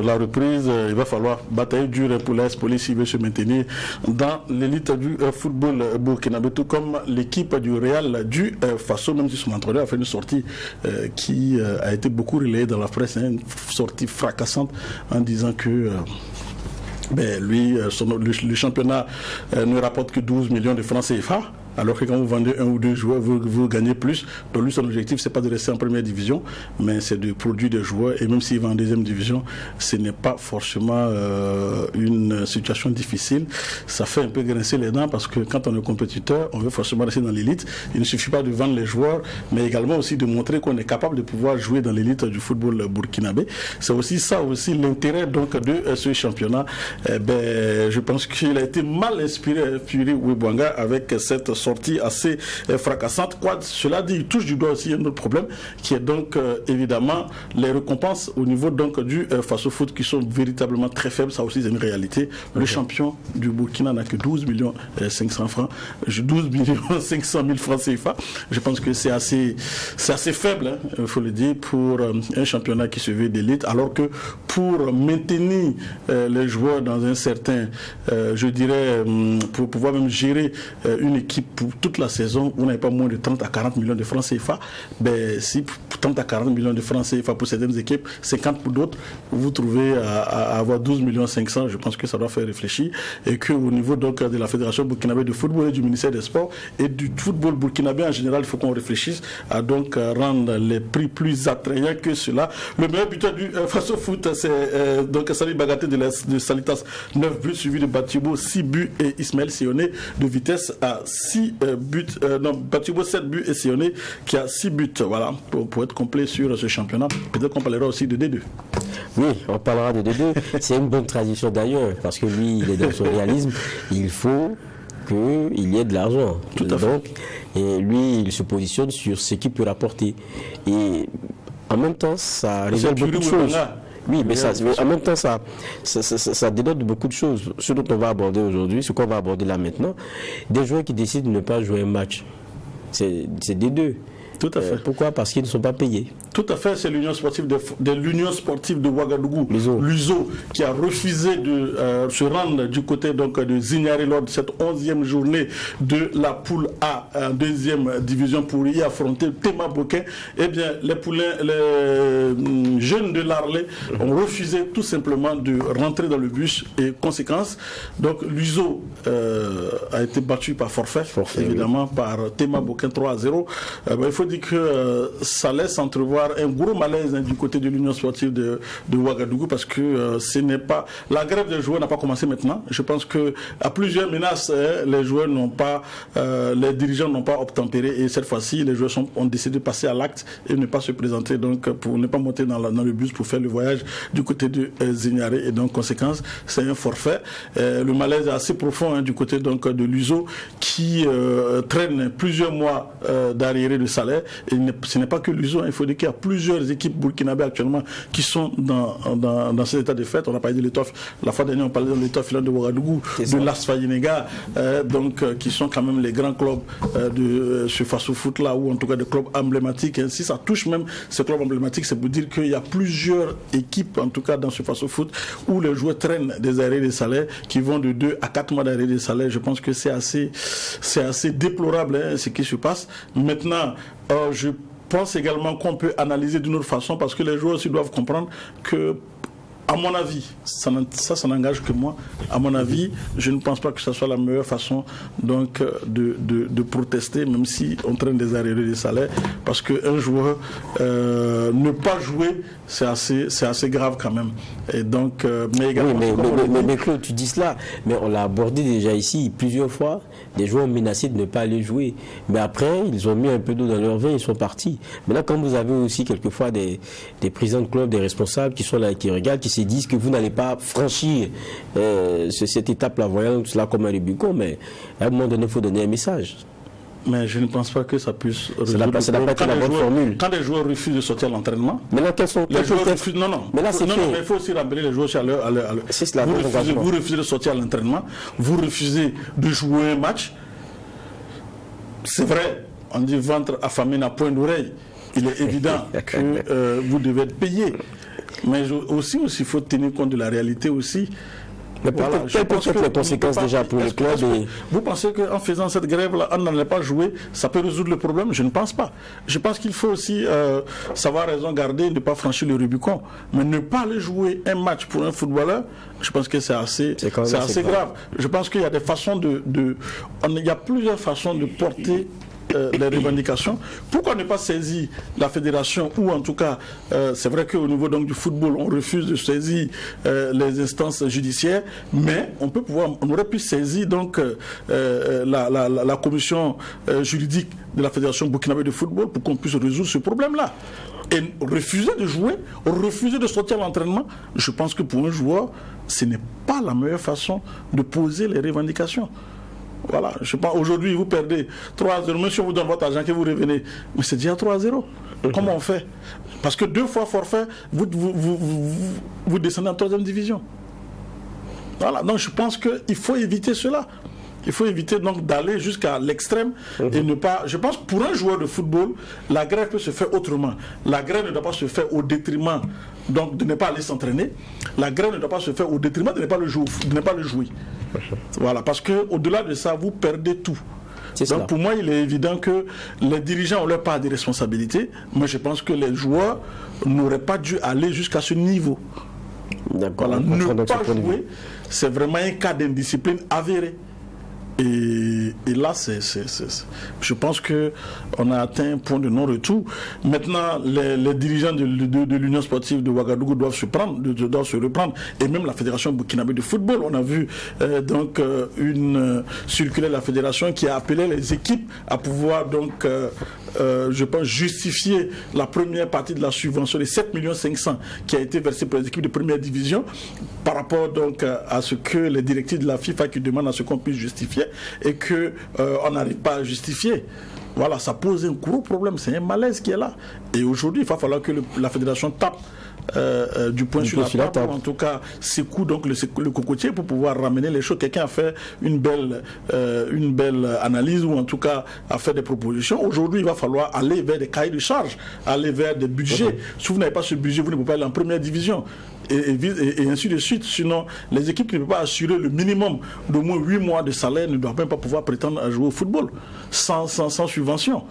la reprise, il va falloir batailler dur pour l'AS Police s'il veut se maintenir dans l'élite du football burkinabé, tout comme l'équipe du Real du Faso, même si son entraîneur a fait une sortie qui a été beaucoup relayée dans la presse, une sortie fracassante en disant que lui, le championnat ne rapporte que 12 millions de francs CFA. alors que quand vous vendez un ou deux joueurs, vous gagnez plus. Donc lui, son objectif, c'est pas de rester en première division, mais c'est de produire des joueurs. Et même s'il va en deuxième division, ce n'est pas forcément une situation difficile. Ça fait un peu grincer les dents parce que quand on est compétiteur, on veut forcément rester dans l'élite. Il ne suffit pas de vendre les joueurs, mais également aussi de montrer qu'on est capable de pouvoir jouer dans l'élite du football burkinabé. C'est aussi ça aussi l'intérêt donc de ce championnat. Je pense qu'il a été mal inspiré Webouanga avec cette sortie assez fracassante. Cela dit, il touche du doigt aussi un autre problème qui est donc évidemment les récompenses au niveau donc du Faso Foot qui sont véritablement très faibles. Ça aussi c'est une réalité. Le champion du Burkina n'a que 12 millions 500 francs, 12 millions 500 000 francs CFA. Je pense que c'est assez faible, il faut le dire, pour un championnat qui se veut d'élite, alors que pour maintenir les joueurs dans un certain, je dirais, pour pouvoir même gérer une équipe pour toute la saison, vous n'avez pas moins de 30 à 40 millions de francs CFA. Si 30 à 40 millions de francs CFA pour certaines équipes, 50 pour d'autres, vous trouvez à avoir 12 millions 500, je pense que ça doit faire réfléchir, et qu'au niveau donc de la Fédération burkinabé de football et du ministère des Sports et du football burkinabé en général, il faut qu'on réfléchisse à donc rendre les prix plus attrayants que cela. Le meilleur buteur du Faso Foot, c'est donc Salih Bagaté de Salitas, 9 buts, suivi de Batibo, 6 buts, et Ismaël Sionné de Vitesse à 6 buts. Batibo 7 buts et Sionné qui a 6 buts. Voilà, pour être complet sur ce championnat. Peut-être qu'on parlera aussi de D2. Oui, on parlera de D2. C'est une bonne tradition d'ailleurs, parce que lui, il est dans son réalisme. Il faut qu'il y ait de l'argent. Tout à fait. Donc, et lui, il se positionne sur ce qu'il peut rapporter. Et en même temps, ça révèle beaucoup de choses. Oui, mais en même temps, ça dénote beaucoup de choses. Ce dont on va aborder aujourd'hui, ce qu'on va aborder là maintenant, des joueurs qui décident de ne pas jouer un match. C'est des deux. Tout à fait. Pourquoi? Parce qu'ils ne sont pas payés. Tout à fait, c'est l'Union sportive de Ouagadougou, l'USO, qui a refusé de se rendre du côté donc de Zignaré lors de cette 11e journée de la poule A, en 2e division, pour y affronter Tema Boquin. Eh bien, les jeunes de l'Arlé ont refusé tout simplement de rentrer dans le bus, et conséquence, donc l'USO a été battu par forfait évidemment, par Tema Boquin 3-0. Il faut dire que ça laisse entrevoir un gros malaise du côté de l'Union sportive de Ouagadougou, parce que ce n'est pas, la grève des joueurs n'a pas commencé maintenant. Je pense que à plusieurs menaces, les joueurs n'ont pas, les dirigeants n'ont pas obtempéré, et cette fois-ci les joueurs ont décidé de passer à l'acte et ne pas se présenter, donc pour ne pas monter dans le bus pour faire le voyage du côté de Zignaré, et donc conséquence c'est un forfait. Le malaise est assez profond du côté donc de l'USO, qui traîne plusieurs mois d'arriérés de salaire. Et ce n'est pas que l'USO, il faut dire qu'il y a plusieurs équipes burkinabées actuellement qui sont dans cet état de fait. On a parlé de l'Étoffe, la fois dernière on parlait de l'Étoffe de Ouagadougou, de l'As Fayinega, qui sont quand même les grands clubs de ce Faso Foot là, ou en tout cas des clubs emblématiques. Et si ça touche même ces clubs emblématiques, c'est pour dire qu'il y a plusieurs équipes, en tout cas dans ce Faso Foot, où les joueurs traînent des arrêts de salaire qui vont de 2 à 4 mois d'arrêt de salaire. Je pense que c'est assez déplorable ce qui se passe. Maintenant, je pense également qu'on peut analyser d'une autre façon, parce que les joueurs aussi doivent comprendre que, à mon avis, ça n'engage que moi. À mon avis, je ne pense pas que ce soit la meilleure façon donc de protester, même si on traîne des arrêts de salaire, parce qu'un joueur ne pas jouer, c'est assez grave quand même. Et donc, mais également. Oui, mais Claude, tu dis cela, mais on l'a abordé déjà ici plusieurs fois. Des joueurs menacés de ne pas aller jouer, mais après ils ont mis un peu d'eau dans leur vin, ils sont partis. Mais là, quand vous avez aussi quelquefois des présidents de club, des responsables qui sont là, qui regardent, qui se disent que vous n'allez pas franchir cette étape-là, voyant cela comme un Rubicon, mais à un moment donné, il faut donner un message. Mais je ne pense pas que ça puisse résoudre. Ça n'a pas été la bonne formule. Quand les joueurs refusent de sortir à l'entraînement, mais là, quels sont les joueurs refusent, non, mais là, c'est non, mais il faut aussi rappeler les joueurs à leur. Vous refusez de sortir à l'entraînement, vous refusez de jouer un match. C'est vrai, on dit ventre affamé n'a point d'oreille. Il est évident que vous devez être payé. Mais aussi, il faut tenir compte de la réalité aussi. Mais quelles peuvent être les conséquences déjà pour le club Vous pensez qu'en faisant cette grève-là, on n'allait pas jouer, ça peut résoudre le problème? Je ne pense pas. Je pense qu'il faut aussi savoir raison garder, ne pas franchir le Rubicon. Mais ne pas aller jouer un match pour un footballeur, je pense que c'est assez grave. Je pense qu'il y a des façons il y a plusieurs façons de porter les revendications. Pourquoi ne pas saisir la fédération, ou en tout cas, c'est vrai qu'au niveau donc, du football, on refuse de saisir les instances judiciaires, mais on aurait pu saisir donc la commission juridique de la fédération burkinabé de football pour qu'on puisse résoudre ce problème-là. Et refuser de jouer, refuser de sortir à l'entraînement, je pense que pour un joueur, ce n'est pas la meilleure façon de poser les revendications. Voilà, je pense aujourd'hui vous perdez 3-0, même si on vous donne votre argent que vous revenez, mais c'est déjà 3-0. Comment on fait? Parce que 2 fois forfait, vous descendez en 3e division. Voilà, donc je pense qu'il faut éviter cela. Il faut éviter donc d'aller jusqu'à l'extrême et ne pas... Je pense que pour un joueur de football, la grève peut se faire autrement. La grève ne doit pas se faire au détriment donc, de ne pas aller s'entraîner. La grève ne doit pas se faire au détriment de ne pas le jouer. Voilà, parce qu'au-delà de ça, vous perdez tout. Donc pour moi, il est évident que les dirigeants ont leur part de responsabilité, mais je pense que les joueurs n'auraient pas dû aller jusqu'à ce niveau. Voilà, ne pas jouer, c'est vraiment un cas d'indiscipline avéré. Et là, je pense qu'on a atteint un point de non-retour. Maintenant, les dirigeants de l'Union sportive de Ouagadougou doivent se reprendre, et même la Fédération burkinabé de football. On a vu une circulaire de la Fédération qui a appelé les équipes à pouvoir donc... je pense justifier la première partie de la subvention de 7,5 millions qui a été versée pour les équipes de première division par rapport donc à ce que les directives de la FIFA qui demandent à ce qu'on puisse justifier et que on n'arrive pas à justifier. Voilà, ça pose un gros problème, c'est un malaise qui est là. Et aujourd'hui, il va falloir que la fédération tape du point sur la table, en tout cas secoue donc le cocotier pour pouvoir ramener les choses. Quelqu'un a fait une belle analyse, ou en tout cas a fait des propositions. Aujourd'hui, il va falloir aller vers des cahiers de charges, aller vers des budgets. Si vous n'avez pas ce budget, vous ne pouvez pas aller en première division. Et ainsi de suite. Sinon, les équipes qui ne peuvent pas assurer le minimum d'au moins 8 mois de salaire ne doivent même pas pouvoir prétendre à jouer au football sans subvention.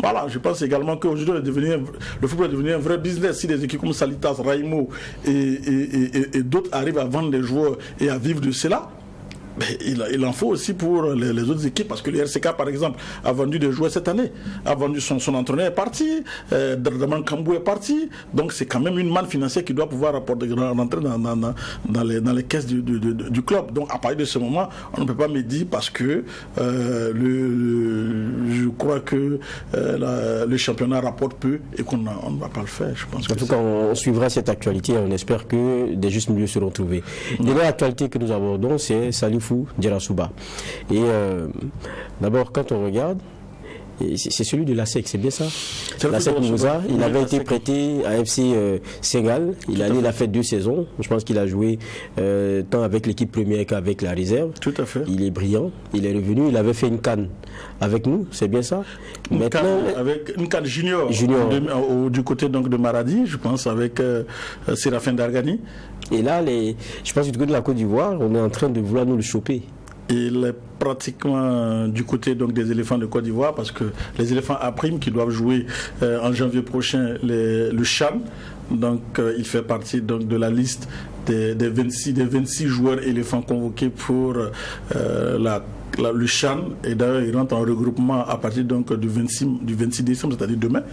Voilà, je pense également qu'aujourd'hui, le football est devenu un vrai business. Si des équipes comme Salitas, Raimo et d'autres arrivent à vendre des joueurs et à vivre de cela, il en faut aussi pour les autres équipes, parce que le RCK par exemple a vendu des joueurs cette année, a vendu son entraîneur est parti, Draman Kambou est parti, donc c'est quand même une manne financière qui doit pouvoir rentrer dans les caisses du club. Donc à partir de ce moment, on ne peut pas me dire parce que je crois que le championnat rapporte peu et qu'on ne va pas le faire. Je pense en tout cas, on suivra cette actualité et on espère que des justes milieux seront trouvés. Dernière actualité que nous abordons, c'est Salifou Djerasouba. Et d'abord, quand on regarde, c'est celui de l'ASEC, c'est bien ça? L'ASEC Moussa, il avait été prêté à FC Sénégal. Il a fait 2 saisons. Je pense qu'il a joué tant avec l'équipe première qu'avec la réserve. Tout à fait. Il est brillant. Il est revenu. Il avait fait une CAN avec nous, c'est bien ça? Avec une CAN junior. Du côté donc de Maradi, je pense, avec Séraphin Dargani. Et là, je pense que du côté de la Côte d'Ivoire, on est en train de vouloir nous le choper. Il est pratiquement du côté donc des éléphants de Côte d'Ivoire, parce que les éléphants A' qui doivent jouer en janvier prochain le CHAN, donc il fait partie donc de la liste des 26 joueurs éléphants convoqués pour le CHAN, et d'ailleurs il rentre en regroupement à partir donc du 26 décembre, c'est-à-dire demain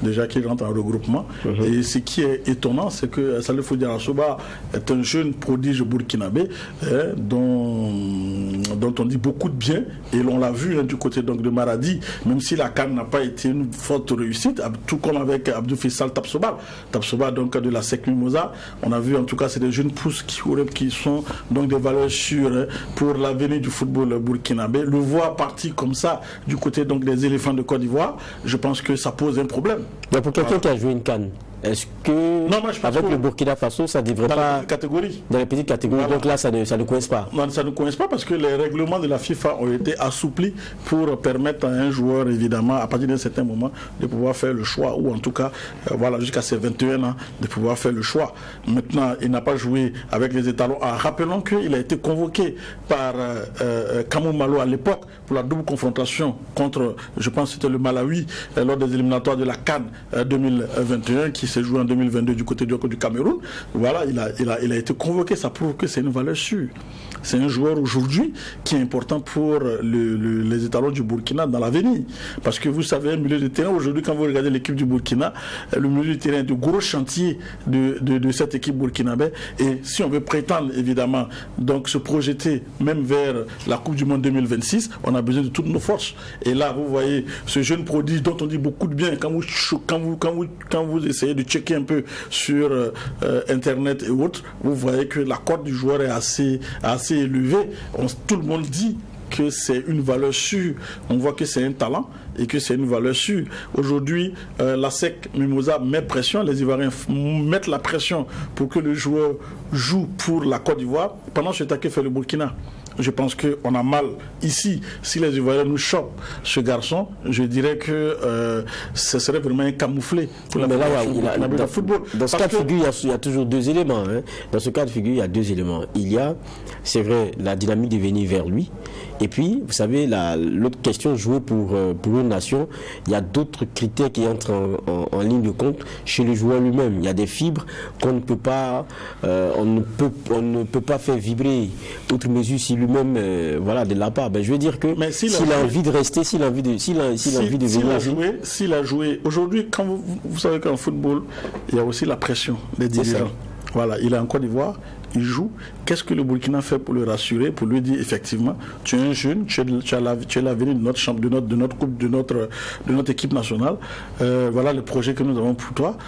déjà qu'il rentre en regroupement. Et ce qui est étonnant, c'est que Salifou Djerasouba est un jeune prodige burkinabé dont on dit beaucoup de bien, et on l'a vu du côté donc de Maradi, même si la CAN n'a pas été une forte réussite, tout comme avec Abdou Fissal Tapsoba donc de la SEC Mimosa. On a vu en tout cas c'est des jeunes pousses qui sont donc des valeurs sûres pour l'avenir du football burkinabé. Le voir partir comme ça du côté donc des éléphants de Côte d'Ivoire, je pense que ça pose un problème. Mais pour quelqu'un qui a joué une CAN, est-ce que avec le Burkina Faso, ça ne devrait pas... Dans les petites catégories. Voilà. Donc là, ça ne coince pas. Non, ça ne coince pas parce que les règlements de la FIFA ont été assouplis pour permettre à un joueur, évidemment, à partir d'un certain moment, de pouvoir faire le choix, ou en tout cas, jusqu'à ses 21 ans, de pouvoir faire le choix. Maintenant, il n'a pas joué avec les étalons. Rappelons qu'il a été convoqué par Kamou Malo à l'époque pour la double confrontation contre, je pense que c'était le Malawi, lors des éliminatoires de la CAN 2021, qui s'est joué en 2022 du côté du Cameroun. Voilà, il a été convoqué. Ça prouve que c'est une valeur sûre. C'est un joueur aujourd'hui qui est important pour les étalons du Burkina dans l'avenir. Parce que vous savez, un milieu de terrain, aujourd'hui, quand vous regardez l'équipe du Burkina, le milieu de terrain est de gros chantiers de cette équipe burkinabé. Et si on veut prétendre, évidemment, donc se projeter même vers la Coupe du Monde 2026, on a besoin de toutes nos forces. Et là, vous voyez ce jeune prodige dont on dit beaucoup de bien, quand vous essayez de checker un peu sur Internet et autres, vous voyez que la cote du joueur est assez élevée. Tout le monde dit que c'est une valeur sûre. On voit que c'est un talent et que c'est une valeur sûre. Aujourd'hui, la SEC Mimosa met pression, les Ivoiriens mettent la pression pour que le joueur joue pour la Côte d'Ivoire. Pendant ce temps que fait le Burkina, je pense qu'on a mal ici. Si les Ivoiriens nous chopent ce garçon, je dirais que ce serait vraiment un camouflé pour la football. Dans ce cas de figure, il y a toujours deux éléments. Dans ce cas de figure, il y a deux éléments. Il y a, c'est vrai, la dynamique de venir vers lui. Et puis, vous savez, l'autre question, jouer pour une nation, il y a d'autres critères qui entrent en ligne de compte chez le joueur lui-même. Il y a des fibres qu'on ne peut pas, on ne peut pas faire vibrer outre mesure si lui-même, de la part. Je veux dire que s'il a envie de rester, s'il a envie de venir. S'il a joué, aujourd'hui, quand vous savez qu'en football, il y a aussi la pression des dirigeants. Voilà, il est en Côte d'Ivoire, il joue. Qu'est-ce que le Burkina fait pour le rassurer, pour lui dire effectivement, tu es un jeune, tu as l'avenir de notre chambre, de notre coupe, de notre équipe nationale. Voilà le projet que nous avons pour toi.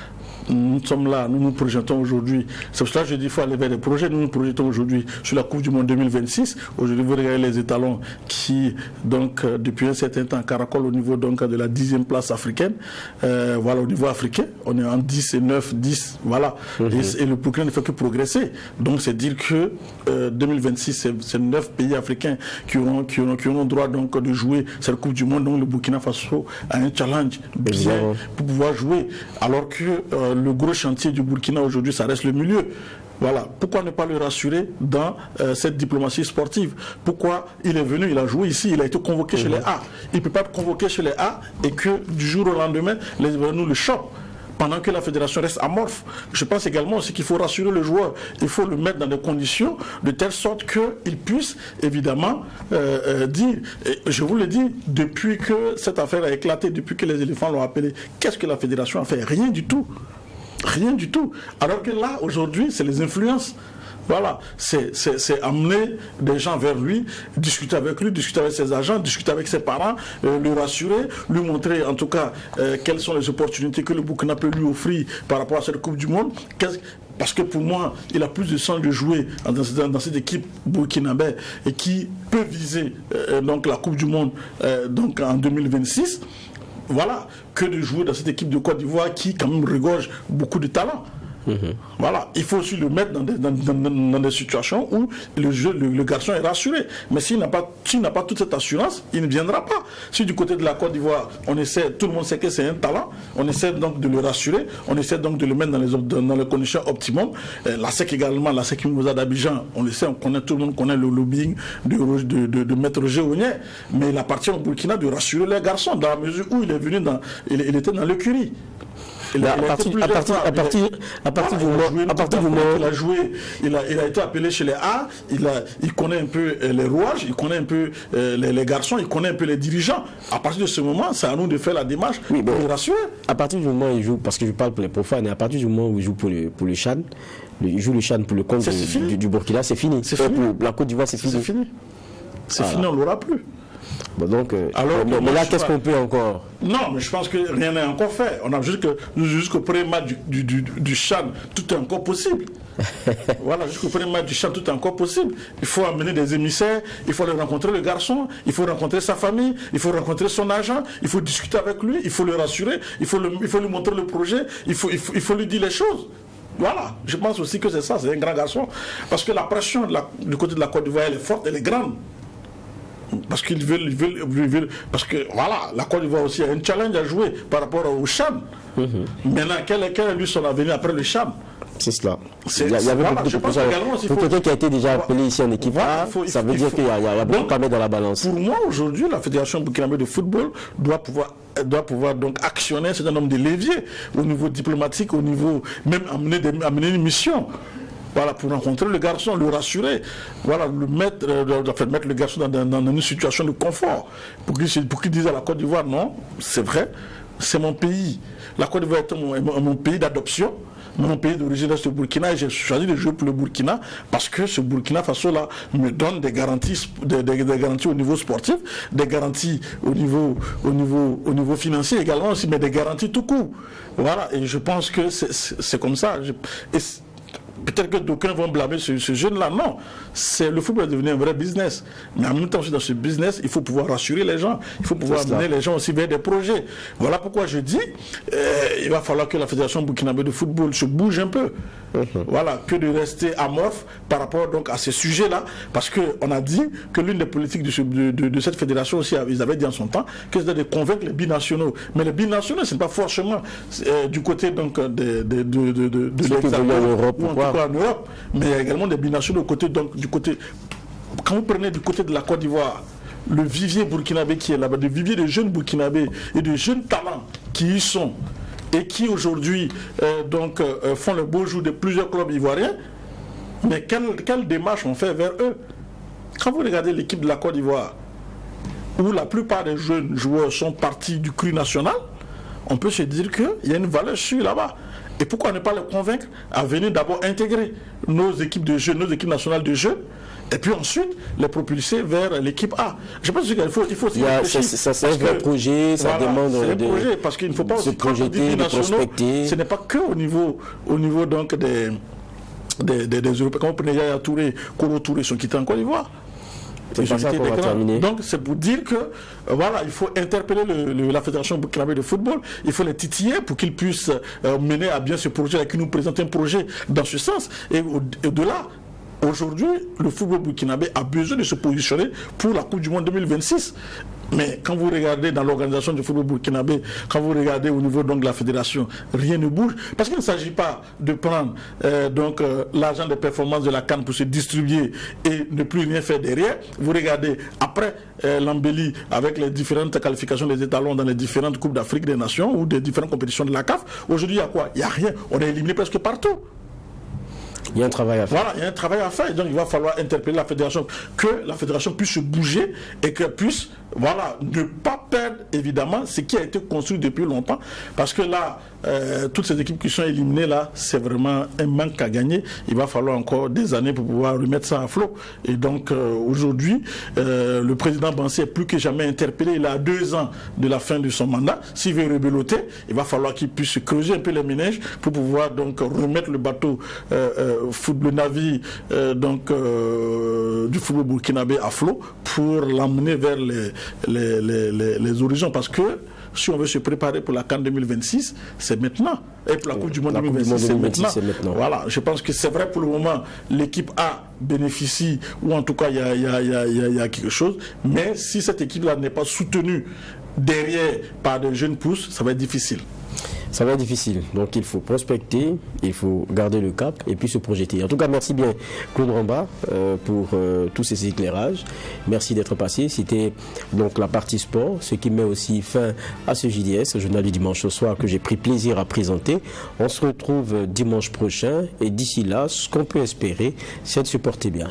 Nous sommes là, nous nous projetons aujourd'hui. C'est pour cela que je dis qu'il faut aller vers des projets. Nous nous projetons aujourd'hui sur la Coupe du Monde 2026. Aujourd'hui, vous regardez les étalons qui, donc, depuis un certain temps, caracolent au niveau donc, de la 10e place africaine. Au niveau africain, on est en 10 et 9, 10, voilà. Et le Burkina ne fait que progresser. Donc, c'est dire que 2026, c'est 9 pays africains qui auront droit donc, de jouer cette Coupe du Monde. Donc, le Burkina Faso a un challenge bien pour pouvoir jouer. Alors que le gros chantier du Burkina aujourd'hui, ça reste le milieu. Voilà. Pourquoi ne pas le rassurer dans cette diplomatie sportive? Pourquoi il est venu, il a joué ici, il a été convoqué chez les A. Il ne peut pas être convoqué chez les A et que du jour au lendemain, les Ivoiriens nous le chopent. Pendant que la fédération reste amorphe. Je pense également aussi qu'il faut rassurer le joueur. Il faut le mettre dans des conditions de telle sorte qu'il puisse évidemment dire, et je vous le dis, depuis que cette affaire a éclaté, depuis que les éléphants l'ont appelé, qu'est-ce que la fédération a fait? Rien du tout. Rien du tout. Alors que là, aujourd'hui, c'est les influences. Voilà, c'est amener des gens vers lui, discuter avec lui, discuter avec ses agents, discuter avec ses parents, le rassurer, lui montrer en tout cas quelles sont les opportunités que le Burkina peut lui offrir par rapport à cette Coupe du Monde. Parce que pour moi, il a plus de sens de jouer dans cette équipe burkinabé et qui peut viser donc la Coupe du Monde donc en 2026. Voilà, que de jouer dans cette équipe de Côte d'Ivoire qui quand même regorge beaucoup de talent. Voilà, il faut aussi le mettre dans des situations où le garçon est rassuré. Mais s'il n'a pas toute cette assurance, il ne viendra pas. Si du côté de la Côte d'Ivoire, tout le monde sait que c'est un talent, on essaie donc de le rassurer, on essaie donc de le mettre dans les conditions optimum. La SEC également, la SEC Mimosa d'Abidjan, on le sait, tout le monde connaît le lobbying de Maître Géonien. Mais il appartient au Burkina de rassurer les garçons dans la mesure où il est venu il était dans l'écurie. À partir du moment il a joué, il a été appelé chez les A, il connaît un peu les rouages, il connaît un peu les garçons, il connaît un peu les dirigeants. À partir de ce moment, c'est à nous de faire la démarche pour le rassurer. À partir du moment où il joue, parce que je parle pour les profanes, à partir du moment où il joue pour le Chan, il joue le Chan pour le compte du Burkina, c'est fini. C'est fini. Pour la Côte d'Ivoire, c'est fini. C'est fini, on ne l'aura plus. Bon, donc, mais là, qu'est-ce qu'on peut encore? Non, mais je pense que rien n'est encore fait. On a jusqu'au premier match du CHAN, tout est encore possible. Voilà, jusqu'au premier match du CHAN, tout est encore possible. Il faut amener des émissaires, il faut aller rencontrer le garçon, il faut rencontrer sa famille, il faut rencontrer son agent, il faut discuter avec lui, il faut le rassurer, il faut lui montrer le projet, il faut lui dire les choses. Voilà, je pense aussi que c'est ça, c'est un grand garçon. Parce que la pression du côté de la Côte d'Ivoire, elle est forte, elle est grande. Parce qu'ils veulent, parce que voilà, la Côte d'Ivoire aussi a un challenge à jouer par rapport au CHAN. Maintenant, quel est lui son avenir après le CHAN? C'est cela. Il y avait beaucoup de propositions. Pour quelqu'un qui a été déjà appelé ici en équipe A, ça veut dire qu'il y a beaucoup à mettre dans la balance. Pour moi, aujourd'hui, la Fédération burkinabé de football doit pouvoir donc actionner un certain nombre de leviers au niveau diplomatique, au niveau même amener une mission. Voilà, pour rencontrer le garçon, le rassurer, voilà, mettre le garçon dans une situation de confort, pour qu'il dise à la Côte d'Ivoire, non, c'est vrai, c'est mon pays. La Côte d'Ivoire est mon pays d'adoption, mon pays d'origine est le Burkina, et j'ai choisi de jouer pour le Burkina parce que ce Burkina Faso-là me donne des garanties au niveau sportif, des garanties au niveau financier également aussi, mais des garanties tout court. Voilà, et je pense que c'est comme ça. Peut-être que d'aucuns vont blâmer ce jeune-là. Non, le football est devenu un vrai business. Mais en même temps, dans ce business, il faut pouvoir rassurer les gens. Il faut pouvoir amener les gens aussi vers des projets. Voilà pourquoi je dis il va falloir que la Fédération burkinabé de football se bouge un peu. Voilà, que de rester amorphe par rapport donc à ces sujets-là. Parce qu'on a dit que l'une des politiques de cette fédération aussi, ils avaient dit en son temps, que c'était de convaincre les binationaux. Mais les binationaux, ce n'est pas forcément du côté donc de l'Europe ou en tout cas en Europe, mais il y a également des binationaux quand vous prenez du côté de la Côte d'Ivoire, le vivier burkinabé qui est là-bas, le vivier de jeunes burkinabés et de jeunes talents qui y sont et qui aujourd'hui font le beau jour de plusieurs clubs ivoiriens, mais quelle démarche on fait vers eux? Quand vous regardez l'équipe de la Côte d'Ivoire, où la plupart des jeunes joueurs sont partis du cru national, on peut se dire qu'il y a une valeur sûre là-bas. Et pourquoi ne pas les convaincre à venir d'abord intégrer nos équipes de jeunes, nos équipes nationales de jeunes, et puis ensuite les propulser vers l'équipe A. Je pense qu'il faut aussi réfléchir. C'est un vrai projet, ça demande un projet, parce qu'il ne faut pas se projeter, de prospecter. Ce n'est pas que au niveau donc des Européens. Quand vous prenez Yaya Touré, Koro Touré sont quittés en Côte d'Ivoire. Donc c'est pour dire que voilà, il faut interpeller la Fédération burkinabé de football, il faut les titiller pour qu'ils puissent mener à bien ce projet, et qu'ils nous présentent un projet dans ce sens. Et au-delà, aujourd'hui, le football burkinabé a besoin de se positionner pour la Coupe du Monde 2026. Mais quand vous regardez dans l'organisation du football burkinabé, quand vous regardez au niveau donc de la fédération, rien ne bouge. Parce qu'il ne s'agit pas de prendre l'argent de performance de la CAN pour se distribuer et ne plus rien faire derrière. Vous regardez après l'embellie avec les différentes qualifications des étalons dans les différentes Coupes d'Afrique des Nations ou des différentes compétitions de la CAF. Aujourd'hui, il y a quoi? Il n'y a rien. On est éliminé presque partout. Il y a un travail à faire. Voilà, il y a un travail à faire. Donc il va falloir interpeller la fédération, que la fédération puisse se bouger et qu'elle puisse, voilà, ne pas perdre évidemment ce qui a été construit depuis longtemps. Parce que là, toutes ces équipes qui sont éliminées là, c'est vraiment un manque à gagner. Il va falloir encore des années pour pouvoir remettre ça à flot. Et donc aujourd'hui, le président Bansé est plus que jamais interpellé. Il a 2 ans de la fin de son mandat. S'il veut rebeloter, il va falloir qu'il puisse creuser un peu les ménages pour pouvoir donc remettre le bateau, le navire du football burkinabé à flot pour l'emmener vers les horizons. Parce que si on veut se préparer pour la CAN 2026, c'est maintenant. Et pour la Coupe du Monde 2026, c'est maintenant. Voilà, je pense que c'est vrai pour le moment, l'équipe A bénéficie, ou en tout cas, il y a quelque chose. Mais si cette équipe-là n'est pas soutenue derrière par des jeunes pousses, ça va être difficile. Ça va être difficile. Donc il faut prospecter, il faut garder le cap et puis se projeter. En tout cas, merci bien Claude Ramba pour tous ces éclairages. Merci d'être passé. C'était donc la partie sport, ce qui met aussi fin à ce JDS, le journal du dimanche au soir que j'ai pris plaisir à présenter. On se retrouve dimanche prochain et d'ici là, ce qu'on peut espérer, c'est de se porter bien.